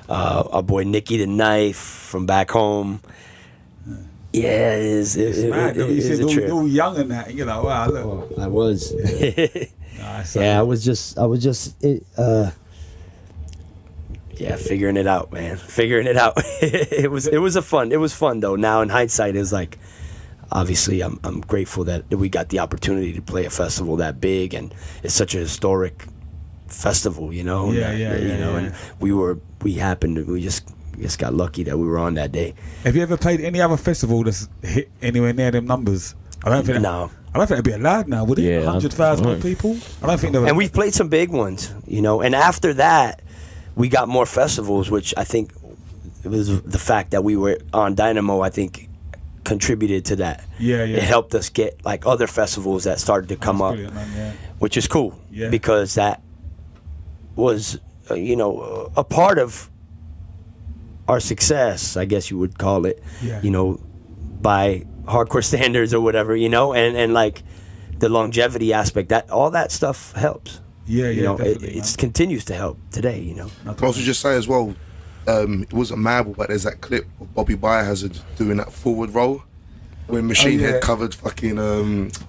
Our boy Nicky the Knife from back home. Yeah, it is a trip. You're all young and that, you know. Wow, look. I was. Yeah, I was just figuring it out, man. Figuring it out. It was fun though. Now in hindsight, it's like, obviously I'm grateful that we got the opportunity to play a festival that big, and it's such a historic festival, you know. And we just got lucky that we were on that day. Have you ever played any other festival that's hit anywhere near them numbers? I don't think it'd be allowed now, would it? Yeah, 100,000 people. I don't think. And we've played some big ones, you know. And after that, we got more festivals, which I think it was the fact that we were on Dynamo, I think, contributed to that. Yeah. It helped us get like other festivals that started to come up, which is cool because that was, a part of our success, I guess you would call it, Yeah. you know, by hardcore standards or whatever, you know, and like the longevity aspect, that all that stuff helps. Yeah, you know, definitely, it continues to help today, you know. I can also just say as well, it wasn't Madball, but there's that clip of Bobby Biohazard doing that forward roll when Machine Head covered fucking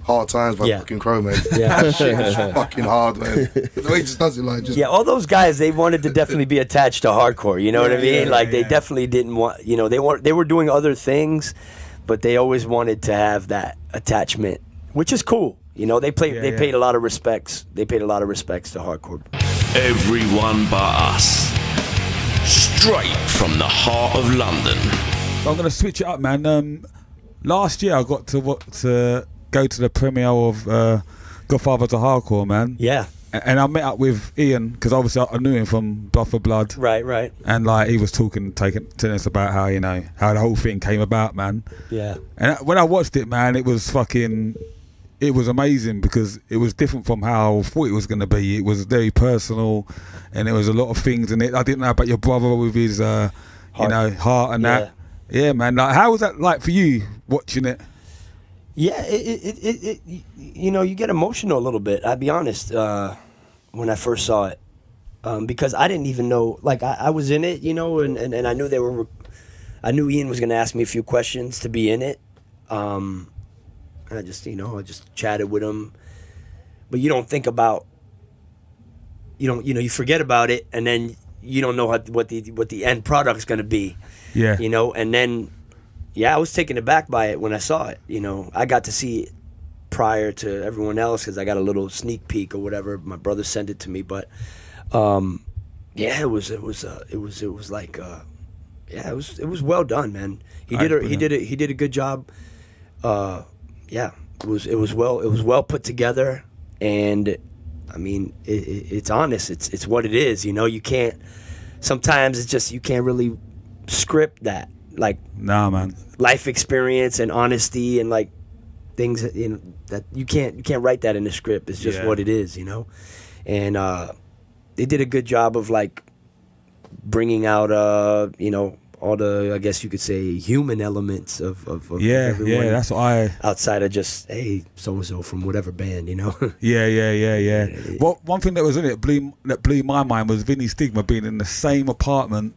Hard Times by fucking Crow, man. Yeah. That shit was fucking hard, man. The way he just does it, like, just... Yeah, all those guys, they wanted to definitely be attached to hardcore, you know what I mean? They definitely didn't want, you know, they were doing other things, but they always wanted to have that attachment, which is cool. You know, they paid a lot of respects. They paid a lot of respects to hardcore. Everyone but us. Straight from the heart of London. I'm going to switch it up, man. Last year I got to go to the premiere of Godfather to Hardcore, man. Yeah. And I met up with Ian, because obviously I knew him from Blood for Blood. Right. And like he was telling us about how, you know, how the whole thing came about, man. Yeah. And when I watched it, man, it was amazing, because it was different from how I thought it was going to be. It was very personal, and there was a lot of things in it. I didn't know about your brother with his, heart and that. Yeah, man. Like, how was that like for you watching it? Yeah, it you know, you get emotional a little bit. I'll be honest. When I first saw it, because I didn't even know. Like, I was in it, you know, and I knew I knew Ian was going to ask me a few questions to be in it. I just chatted with him, but you don't think about, you forget about it, and then you don't know what the end product's going to be. Yeah. You know, and then, I was taken aback by it when I saw it. You know, I got to see it prior to everyone else because I got a little sneak peek or whatever. My brother sent it to me, but it was well done, man. He did a good job. It was well put together, and I mean, it's honest. It's what it is. You know, you can't. Sometimes it's just you can't really script that. Like, nah, man. Life experience and honesty and like things that, you know, that you can't write that in the script. It's just what it is, you know. And they did a good job of like bringing out all the, I guess you could say, human elements of everyone. That's what I... Outside of just, hey, so-and-so from whatever band, you know? Yeah. Well, one thing that was in it that blew my mind was Vinny Stigma being in the same apartment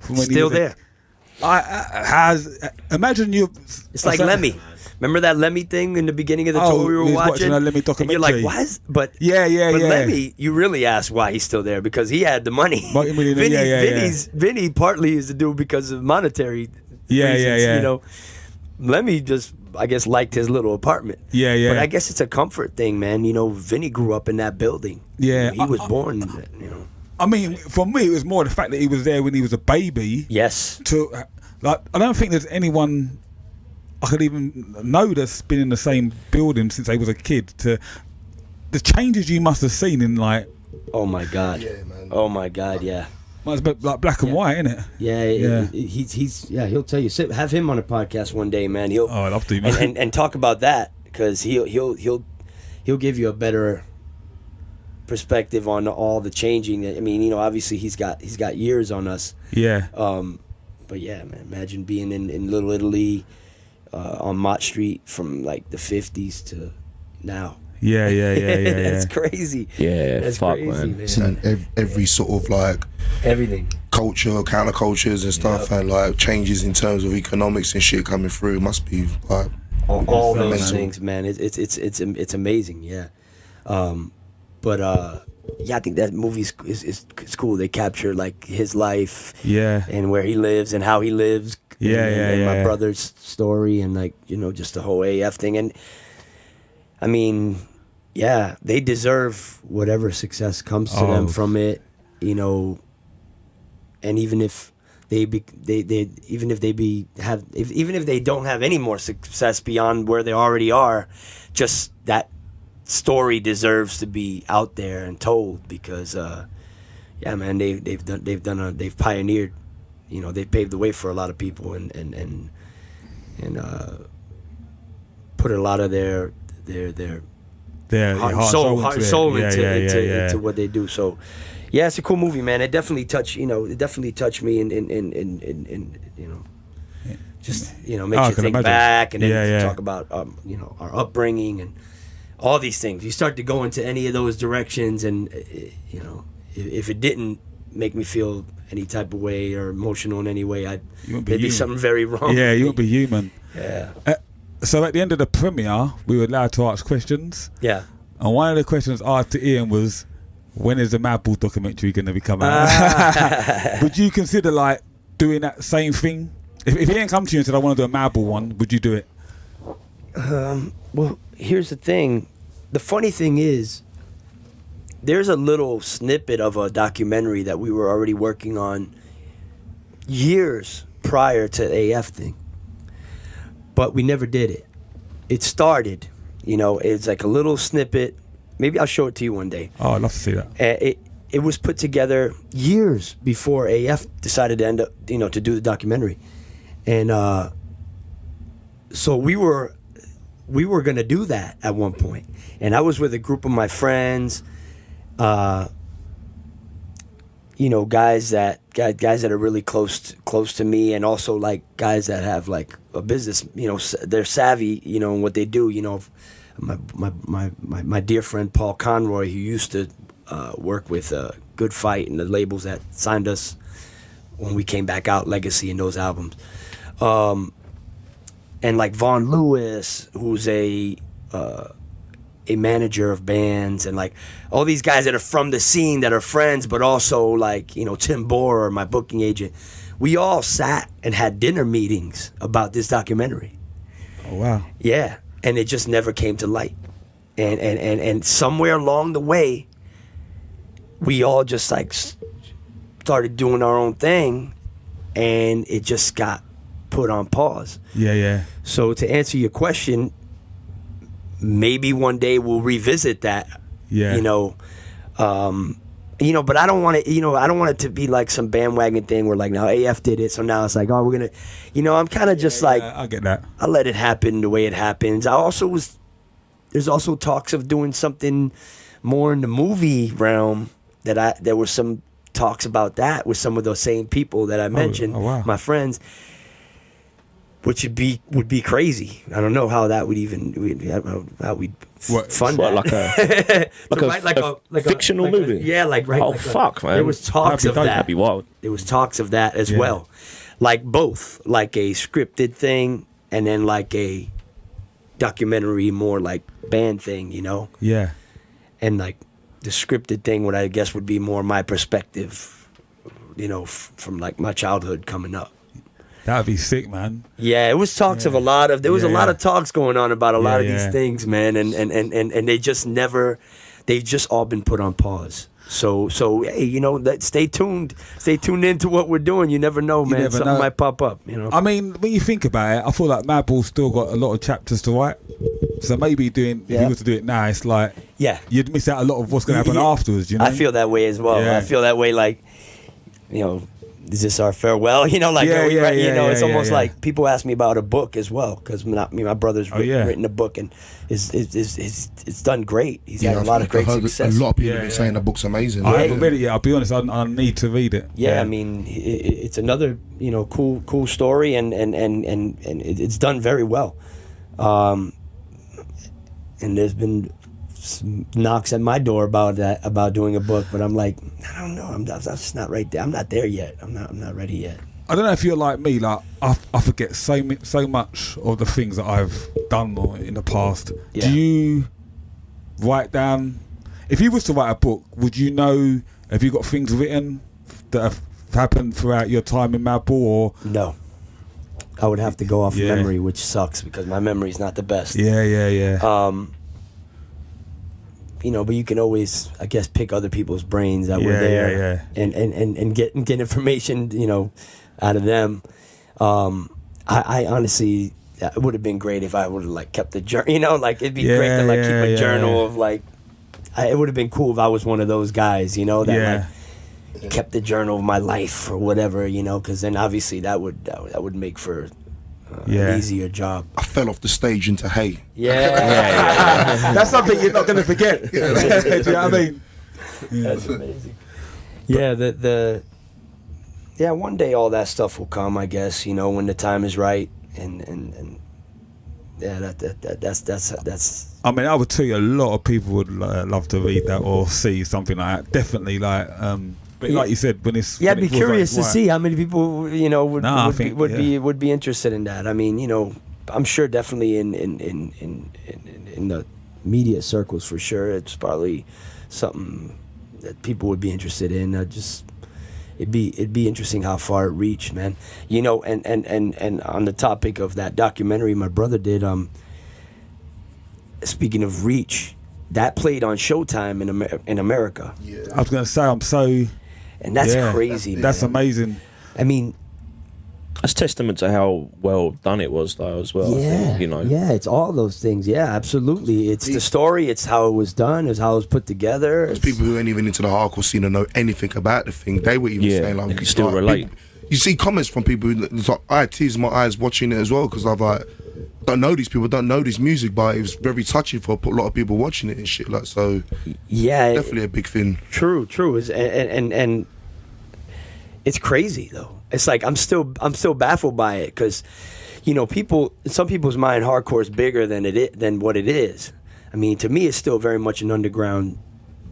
from when Still there. Imagine you... It's like Lemmy. Remember that Lemmy thing in the beginning of the tour we were watching? That Lemmy documentary. And you're like, why is... But Lemmy, you really ask why he's still there, because he had the money. Vinny partly is to do because of monetary reasons, you know. Lemmy just, I guess, liked his little apartment. But I guess it's a comfort thing, man. You know, Vinny grew up in that building. Yeah. He was born, you know. I mean, for me, it was more the fact that he was there when he was a baby. Yes. I don't think there's anyone I could even know that's been in the same building since they was a kid. To the changes you must have seen in like... Oh my God. Yeah, man. Oh my God, yeah. Well, it's like black and white, isn't it? Yeah. He'll tell you. Have him on a podcast one day, man. I'd love to, man. And talk about that, because he'll give you a better perspective on all the changing. I mean, you know, obviously he's got years on us. Yeah. But yeah, man, imagine being in Little Italy on Mott Street from like the 50s to now. Yeah. That's crazy. Yeah, that's fuck, crazy, man. And every sort of like everything, culture, countercultures and stuff, and like changes in terms of economics and shit coming through must be like all those things, man. It's amazing, yeah. I think that movie is cool. They capture like his life, and where he lives and how he lives, and my brother's story, and like, you know, just the whole AF thing. And I mean, they deserve whatever success comes to them from it, you know. And even if they don't have any more success beyond where they already are, just that story deserves to be out there and told, because man, they've pioneered, you know, they've paved the way for a lot of people, and put a lot of their their heart and soul into what they do. So, yeah, it's a cool movie, man. It definitely touched me, and just makes you think back, and then talk about our upbringing and all these things. You start to go into any of those directions, and if it didn't make me feel any type of way or emotional in any way, there'd be something very wrong. Yeah, you would be human. Yeah. So at the end of the premiere, we were allowed to ask questions. Yeah. And one of the questions asked to Ian was, when is the Madball documentary going to be coming out? Would you consider like doing that same thing? If Ian come to you and said, I want to do a Madball one, would you do it? Well, here's the thing. The funny thing is, there's a little snippet of a documentary that we were already working on years prior to the AF thing. But we never did it. It started, it's like a little snippet. Maybe I'll show it to you one day. Oh, I'd love to see that. It was put together years before AF decided to end up, to do the documentary. And so we were going to do that at one point. And I was with a group of my friends, guys that are really close to me, and also like guys that have like a business, they're savvy, in what they do. My dear friend Paul Conroy, who used to work with Good Fight and the labels that signed us when we came back out, Legacy and those albums, and like Vaughn Lewis, who's a manager of bands, and like all these guys that are from the scene that are friends, but also like, Tim Borer, my booking agent. We all sat and had dinner meetings about this documentary. Oh, wow. Yeah. And it just never came to light. And somewhere along the way, we all just like started doing our own thing, and it just got put on pause. Yeah. So to answer your question, maybe one day we'll revisit that. Yeah. But I don't want it. I don't want it to be like some bandwagon thing where like now AF did it, so now it's like, oh, we're gonna. I'm kind of just like, I get that. I let it happen the way it happens. There's also talks of doing something more in the movie realm. There were some talks about that with some of those same people that I mentioned, wow. My friends. Which would be crazy. I don't know how that would how we'd fund that. Like a fictional movie. Fuck, man. There was talks of that. That'd be wild. There was talks of that as well, like both, like a scripted thing and then like a documentary, more like band thing, Yeah. And like the scripted thing, what I guess would be more my perspective, from like my childhood coming up. That'd be sick, man. Yeah, it was talks of a lot of talks going on about a lot of these things, man, and they just never, they've just all been put on pause. So hey, stay tuned into what we're doing. You never know, man. Something might pop up. I mean, when you think about it, I feel like Madball's still got a lot of chapters to write. So maybe if you were to do it now, it's like you'd miss out a lot of what's going to happen afterwards. I feel that way as well. I feel that way, like, is this our farewell? It's almost like people ask me about a book as well, because my brother's written a book, and it's done great. He's had a lot of great success. A lot of people have been saying the book's amazing. I haven't read it yet. I'll be honest. I need to read it. I mean, it's another cool story, and it's done very well. And there's been knocks at my door about doing a book, but I'm like, I don't know, I'm just not right there. I'm not there yet. I'm not ready yet. I don't know if you're like me, like I forget so much of the things that I've done in the past. Do you write down, if you was to write a book, would you know, have you got things written that have happened throughout your time in Madball, or? No, I would have to go off memory, which sucks because my memory's not the best. But you can always, I guess, pick other people's brains that were there and get information, out of them. I honestly, it would have been great if I would have like kept the journal. It'd be great to keep a journal of it would have been cool if I was one of those guys, that kept the journal of my life or whatever, because then obviously that would make for an easier job. I fell off the stage into hay. Yeah. That's something you're not going to forget. Do you know what I mean? That's amazing. Yeah, yeah, one day all that stuff will come, I guess, when the time is right, and yeah, that's. I mean, I would tell you a lot of people would love to read that or see something like that. Definitely, but like you said, when it's I'd be curious to see how many people would be interested in that. I mean, I'm sure definitely in the media circles for sure, it's probably something that people would be interested in. It'd be interesting how far it reached, man. And on the topic of that documentary my brother did, speaking of reach, that played on Showtime in America. Yeah. I was gonna say and that's crazy. That's amazing. I mean, that's testament to how well done it was, though, as well. Yeah, I think, yeah, it's all those things. Yeah, absolutely. It's the story. It's how it was done. It's how it was put together. There's people who ain't even into the hardcore scene or know anything about the thing. They were even saying like, they can still relate. You see comments from people who like, I tease my eyes watching it as well because I've don't know these people, don't know this music, but it was very touching for a lot of people watching it and shit. Like, so yeah, definitely a big thing. True. And it's crazy though. It's like I'm still baffled by it because, in some people's mind, hardcore is bigger than what it is. I mean, to me, it's still very much an underground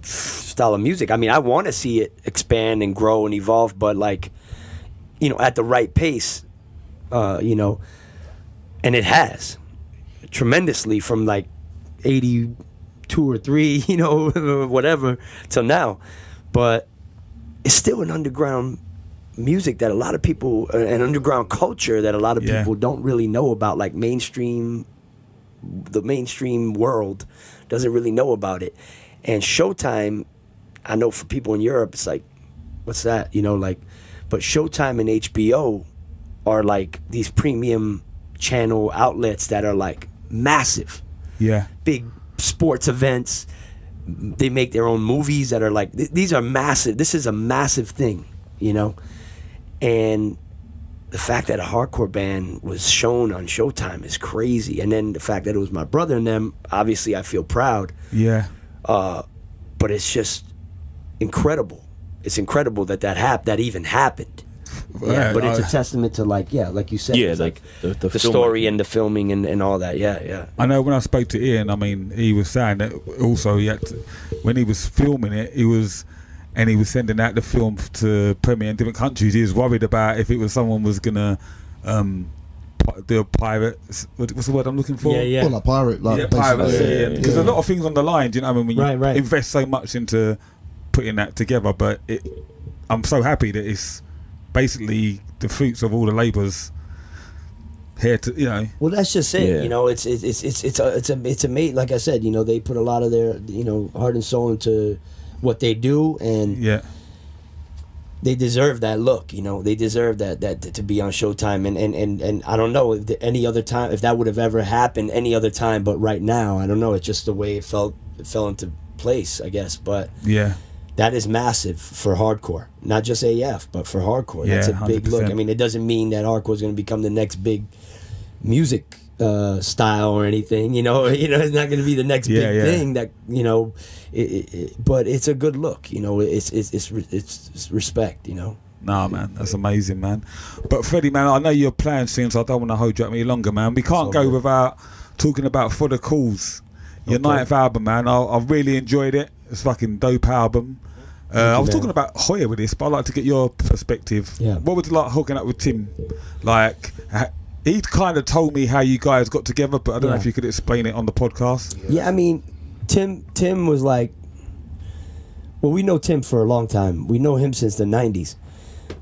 style of music. I mean, I want to see it expand and grow and evolve, but at the right pace, and it has tremendously from 82 or 3, whatever, till now. But it's still an underground music that a lot of people, an underground culture that a lot of people don't really know about, the mainstream world doesn't really know about it. And Showtime, I know for people in Europe, it's like, what's that? But Showtime and HBO are these premium channel outlets that are massive. Yeah. Big sports events. They make their own movies that are these are massive. This is a massive thing, And the fact that a hardcore band was shown on Showtime is crazy. And then the fact that it was my brother and them, obviously I feel proud. Yeah. But it's just incredible. It's incredible that even happened. Yeah, but it's a testament to like you said, the story and the filming and all that. Yeah. I know when I spoke to Ian, I mean, he was saying that also when he was filming it, he was sending out the film to premiere in different countries. He was worried about if it was someone was gonna do a pirate. What's the word I'm looking for? Yeah. Well, like pirate, pirate. Because a lot of things on the line. Do you know what I mean? When you invest so much into putting that together, but I'm so happy that it's basically the fruits of all the labours here to Well, that's just it. It's amazing. Like I said, they put a lot of their heart and soul into what they do, and they deserve that look. They deserve that to be on Showtime, and I don't know if any other time, if that would have ever happened any other time, but right now I don't know. It's just the way it fell into place, I guess. But that is massive for hardcore, not just AF, but for hardcore. That's a big 100%. Look. I mean, it doesn't mean that hardcore is going to become the next big music style or anything. It's not going to be the next big thing that but it's a good look. It's respect. Nah, man, that's amazing, man. But Freddy, man, I know you're playing soon, so I don't want to hold you up any longer, man. We can't go without talking about For the Cause, your 9th album, man. I've really enjoyed it. It's a fucking dope album. I was talking about Hoya with this, but I'd like to get your perspective. Yeah. What was it like hooking up with Tim? He kind of told me how you guys got together, but I don't know if you could explain it on the podcast. Yeah, I mean, Tim was well, we know Tim for a long time. We know him since the 90s.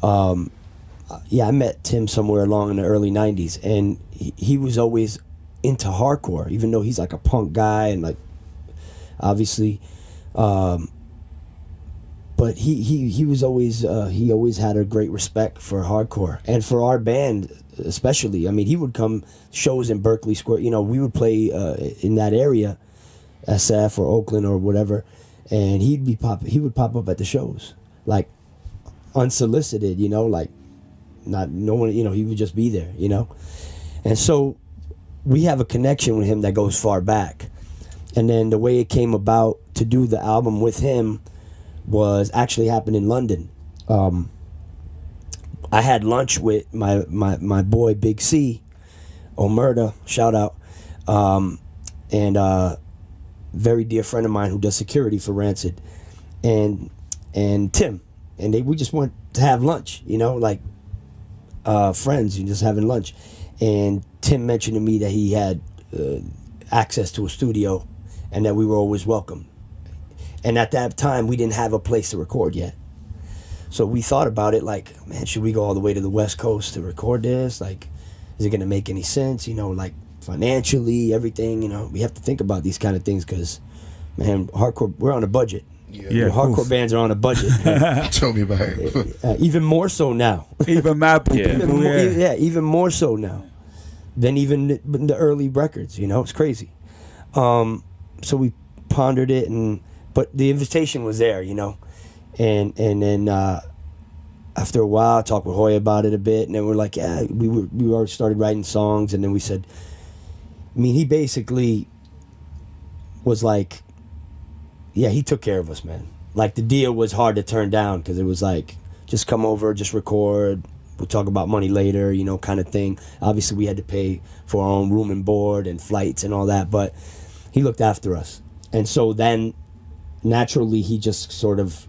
I met Tim somewhere along in the early 90s, and he was always into hardcore, even though he's a punk guy and obviously, but he was always he always had a great respect for hardcore and for our band especially. I mean, he would come shows in Berkeley Square. We would play in that area, SF or Oakland or whatever, and he would pop up at the shows unsolicited. Not no one. He would just be there. And so we have a connection with him that goes far back. And then the way it came about to do the album with him was actually happened in London. I had lunch with my boy Big C, Omerta, shout out, and very dear friend of mine who does security for Rancid, and Tim, and we just went to have lunch, you know, like friends, and just having lunch. And Tim mentioned to me that he had access to a studio, and that we were always welcome. And at that time, we didn't have a place to record yet. So we thought about it like, man, should we go all the way to the West Coast to record this? Like, is it going to make any sense? You know, like financially, everything, you know, we have to think about these kind of things because, man, hardcore, we're on a budget. Yeah, hardcore bands are on a budget. Tell me about it. Even more so now. Even Madball people, even more so now than even the early records, you know, it's crazy. So we pondered it, but the invitation was there, you know. And then after a while, I talked with Hoya about it a bit, and then we're like, yeah, we already started writing songs, and then we said, I mean, he basically was like, yeah, he took care of us, man. Like, the deal was hard to turn down because it was like, just come over, just record, we'll talk about money later, you know, kind of thing. Obviously, we had to pay for our own room and board and flights and all that, but he looked after us. And so then, naturally, he just sort of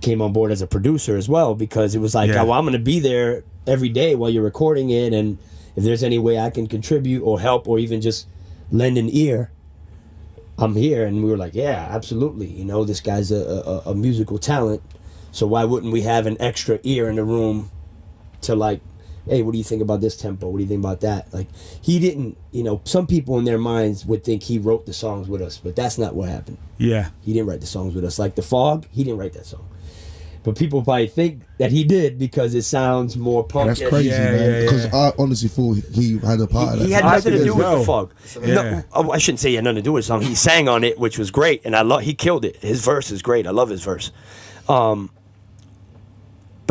came on board as a producer as well, because it was like, oh, well, I'm going to be there every day while you're recording it, and if there's any way I can contribute or help or even just lend an ear, I'm here. And we were like, yeah, absolutely. You know, this guy's a musical talent, so why wouldn't we have an extra ear in the room to like, hey, what do you think about this tempo? What do you think about that? Like, he didn't, you know, some people in their minds would think he wrote the songs with us, but that's not what happened. Yeah. He didn't write the songs with us. Like The Fog, he didn't write that song. But people probably think that he did because it sounds more punk. That's crazy, man. Because I honestly thought he had a part of that. He had nothing to do with well. The Fog. Yeah. No, I shouldn't say he had nothing to do with the song. He sang on it, which was great, and he killed it. His verse is great. I love his verse. But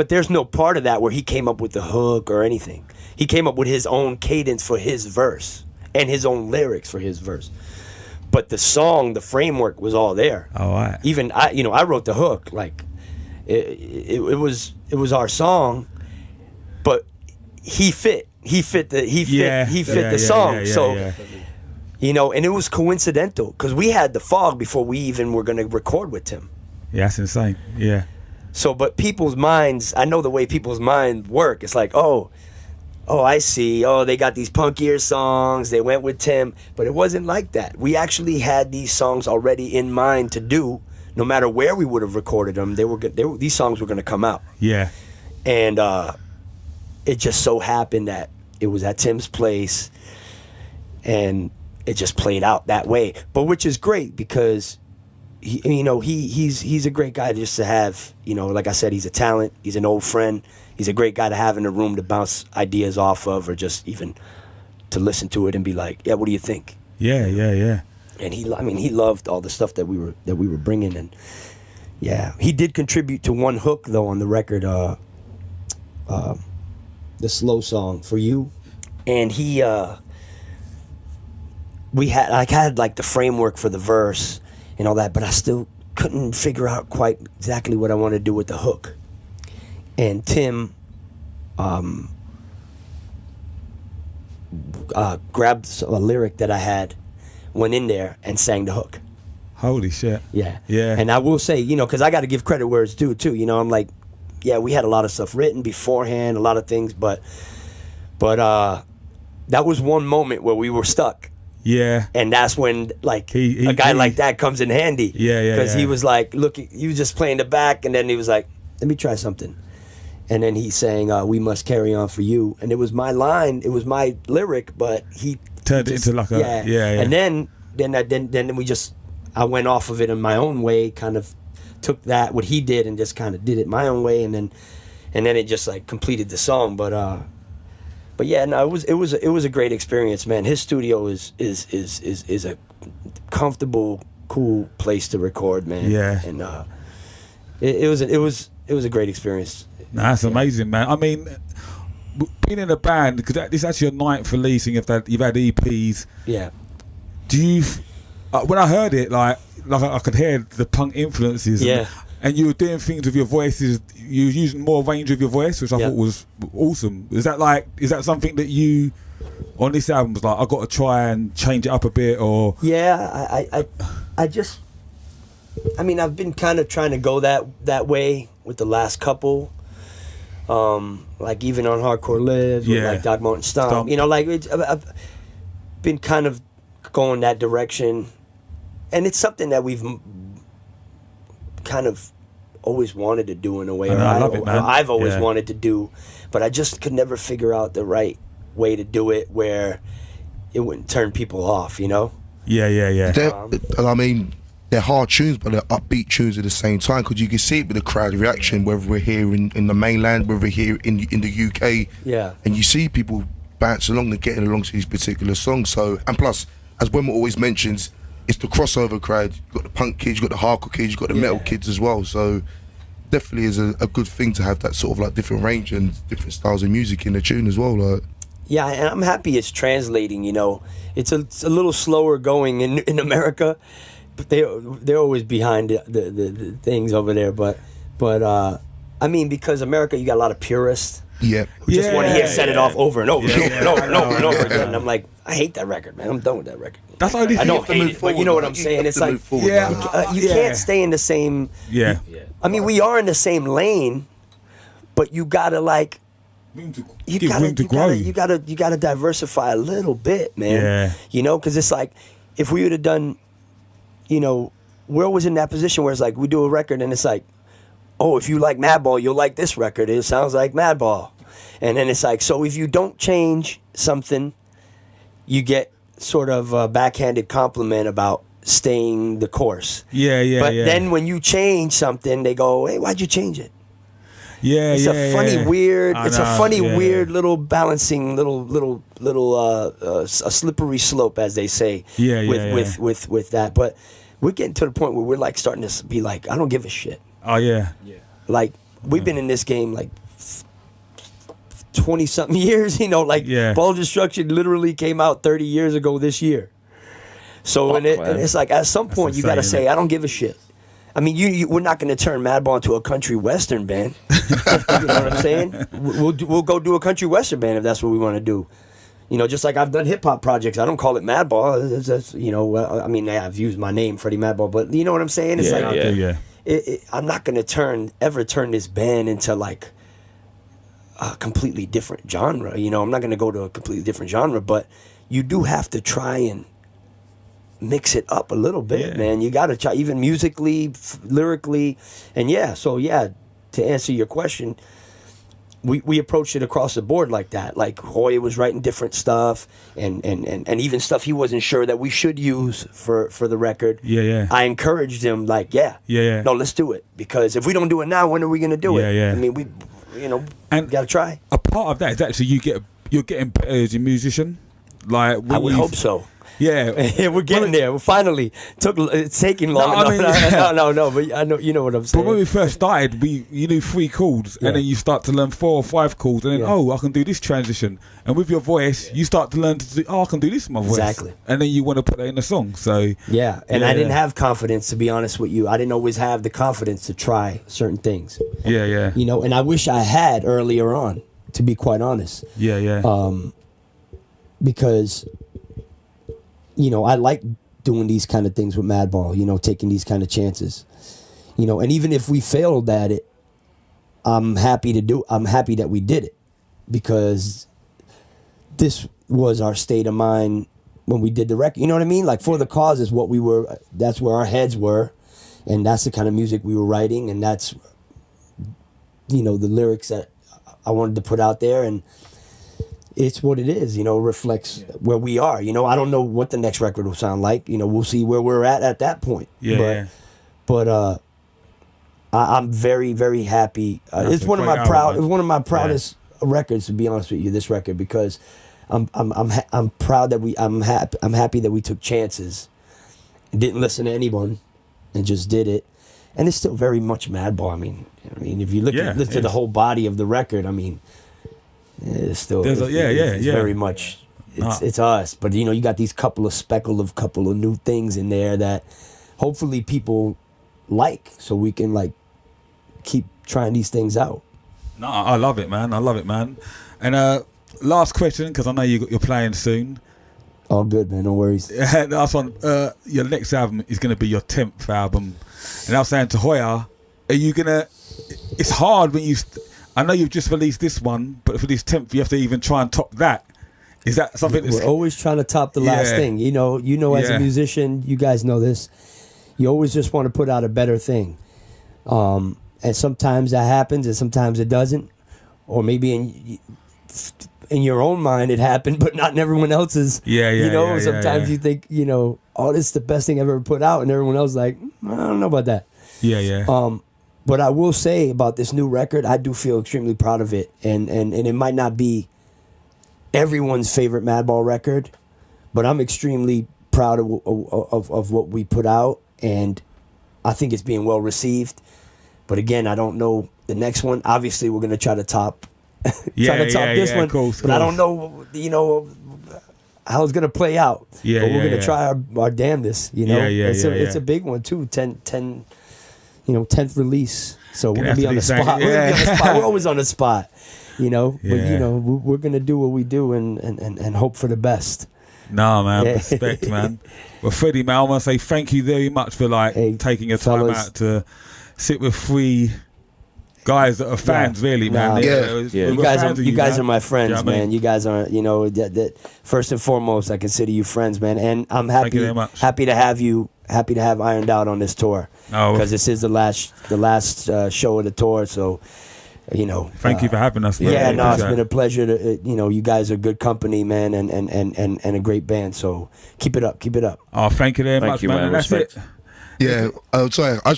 there's no part of that where he came up with the hook or anything. He came up with his own cadence for his verse and his own lyrics for his verse. But the song, the framework was all there. Oh, right. Even I wrote the hook. Like, it was our song, but he fit the song. So you know, and it was coincidental because we had The Fog before we even were going to record with Tim. Yeah, that's insane. Yeah. So, but people's minds, I know the way people's minds work. It's like, oh, I see. Oh, they got these punkier songs. They went with Tim. But it wasn't like that. We actually had these songs already in mind to do. No matter where we would have recorded them, these songs were going to come out. Yeah. And it just so happened that it was at Tim's place. And it just played out that way. But which is great because he's a great guy just to have, you know, like I said, he's a talent, he's an old friend, he's a great guy to have in the room to bounce ideas off of or just even to listen to it and be like, yeah, what do you think? Yeah. And he loved all the stuff that we were bringing, and yeah, he did contribute to one hook though on the record, the slow song For You, and he I had like the framework for the verse and all that, but I still couldn't figure out quite exactly what I wanted to do with the hook. And Tim grabbed a lyric that I had, went in there and sang the hook. Holy shit. Yeah. And I will say, you know, because I got to give credit where it's due too. You know, I'm like, yeah, we had a lot of stuff written beforehand, a lot of things, but that was one moment where we were stuck. Yeah. And that's when, like, a guy like that comes in handy. Yeah. Because he was like, look, he was just playing the back, and then he was like, let me try something. And then he sang, we must carry on for you. And it was my line, it was my lyric, but he turned it into like a, yeah. And then I went off of it in my own way, kind of took that, what he did, and just kind of did it my own way, and then it just like completed the song. But yeah, no, it was a great experience, man. His studio is a comfortable, cool place to record, man. Yeah. And it was a great experience. That's amazing, man. I mean, being in a band, because this is actually your ninth release, and you've had EPs. Yeah. Do you? When I heard it, like I could hear the punk influences. Yeah. And you were doing things with your voices. You were using more range of your voice, which I thought was awesome. Is that something that you on this album was like, I got to try and change it up a bit, or? Yeah, I mean, I've been kind of trying to go that way with the last couple. Like even on Hardcore Live, with like Doc Martin Stomp. You know, like I've been kind of going that direction, and it's something that we've kind of always wanted to do in a way. I love it, man. I've always wanted to do, but I just could never figure out the right way to do it where it wouldn't turn people off, you know? Yeah. I mean, they're hard tunes, but they're upbeat tunes at the same time, because you can see it with the crowd reaction, whether we're here in the mainland, whether we're here in the UK. Yeah. And you see people bounce along and getting along to these particular songs. So, and plus, as Wema always mentions, it's the crossover crowd. You've got the punk kids, you've got the hardcore kids, you've got the metal kids as well. So definitely is a good thing to have that sort of like different range and different styles of music in the tune as well. Like. Yeah, and I'm happy it's translating, you know. It's a little slower going in America, but they're always behind the things over there. But I mean, because America, you got a lot of purists. Yeah. Who just want to hear set it off over and over and over and over again. And I'm like, I hate that record, man. I'm done with that record. That's the only thing. I don't hate it, but you know what I'm saying? It's like, you can't stay in the same... Yeah. I mean, we are in the same lane, but you gotta like... You gotta diversify a little bit, man. Yeah. You know, because it's like, if we would have done, you know, we're always in that position where it's like, we do a record and it's like, oh, if you like Madball, you'll like this record. It sounds like Madball. And then it's like, so if you don't change something, you get sort of a backhanded compliment about staying the course. Yeah. But then when you change something, they go, hey, why'd you change it? It's a funny, weird. It's a funny, weird little balancing, a slippery slope, as they say. With that. But we're getting to the point where we're like starting to be like, I don't give a shit. Oh yeah. Like we've been in this game like 20-something years. You know, like Ball Destruction literally came out 30 years ago this year. So and it's like at some point you got to say, I don't give a shit. I mean, we're not going to turn Madball into a country western band. You know what I'm saying? We'll go do a country western band if that's what we want to do. You know, just like I've done hip hop projects. I don't call it Madball. That's, you know, I mean, I've used my name, Freddy Madball, but you know what I'm saying? It's I'm not going to ever turn this band into like a completely different genre. You know, I'm not going to go to a completely different genre, but you do have to try and mix it up a little bit, man. You got to try, even musically, lyrically, and to answer your question, we approached it across the board like that. Like Hoya was writing different stuff, and even stuff he wasn't sure that we should use for the record. I encouraged him, like, no, let's do it, because if we don't do it now, when are we gonna do it? I mean, we gotta try. A part of that is actually you're getting better as a musician. Like I would hope so. Yeah, we're getting there. We're finally it's taking long enough. No, but I know, you know what I'm saying. But when we first started, you knew 3 chords, and then you start to learn 4 or 5 chords, and then I can do this transition. And with your voice, you start to learn to do, I can do this with my voice. Exactly. And then you want to put that in the song. So I didn't have confidence, to be honest with you. I didn't always have the confidence to try certain things. Yeah. You know, and I wish I had earlier on, to be quite honest. Because, you know, I like doing these kind of things with Madball, you know, taking these kind of chances. You know, and even if we failed at it, I'm happy that we did it, because this was our state of mind when we did the record. You know what I mean? Like, For the Cause is what that's where our heads were, and that's the kind of music we were writing, and that's, you know, the lyrics that I wanted to put out there, and it's what it is, you know, reflects where we are. You know, I don't know what the next record will sound like. You know, we'll see where we're at that point. But I'm very, very happy. It's one of my proudest records, to be honest with you, this record, because I'm proud that I'm happy that we took chances and didn't listen to anyone and just did it. And it's still very much Madball. I mean, if you listen to the whole body of the record, I mean, It's still, There's it's very much, it's us. But you know, you got these couple of new things in there that hopefully people like, so we can like keep trying these things out. No, I love it, man. And last question, because I know you're playing soon. All good, man. No worries. Last one. Your next album is going to be your 10th album, and I was saying to Hoya, are you gonna? It's hard when you. I know you've just released this one, but for this 10th, you have to even try and top that. Is that something? We're always trying to top the last thing. You know, as a musician, you guys know this. You always just want to put out a better thing, and sometimes that happens, and sometimes it doesn't, or maybe in your own mind it happened, but not in everyone else's. Sometimes you think, oh, this is the best thing I've ever put out, and everyone else is like, I don't know about that. But I will say about this new record, I do feel extremely proud of it, and it might not be everyone's favorite Madball record, but I'm extremely proud of what we put out, and I think it's being well received. But again, I don't know the next one. Obviously, we're gonna try to top this one, but I don't know, how it's gonna play out. But we're gonna try our damnedest. It's a big one too. 10th release. So we're gonna be on the spot. We're always on the spot. But we're gonna do what we do and hope for the best. No, man, respect, man. Well, Freddy, man, I want to say thank you very much for taking your time out to sit with 3 guys that are fans, really, man. You guys are my friends, man. You guys are, that first and foremost, I consider you friends, man. And I'm happy to have Ironed Out on this tour, because this is the last show of the tour. So, thank you for having us. Man. It's been a pleasure to, you guys are good company, man, and a great band. So keep it up. Oh, thank you very much, man. And that's it. Yeah, sorry. I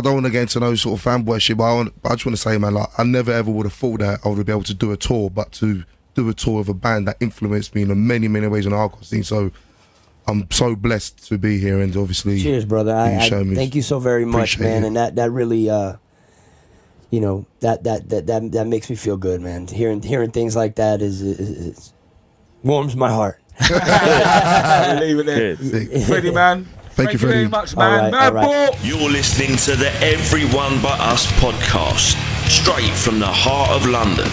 don't want to get into no sort of fanboy shit, but I just want to say, man, I never ever would have thought that I would be able to do a tour, but to do a tour of a band that influenced me in many, many ways on the hardcore scene. So I'm so blessed to be here, and obviously, cheers, brother. I thank you so very much, man. And that really, that makes me feel good, man. Hearing things like that is warms my heart. Leave it there, Freddy, man. Thank you very much, man. Right. You're listening to the Everyone But Us podcast, straight from the heart of London.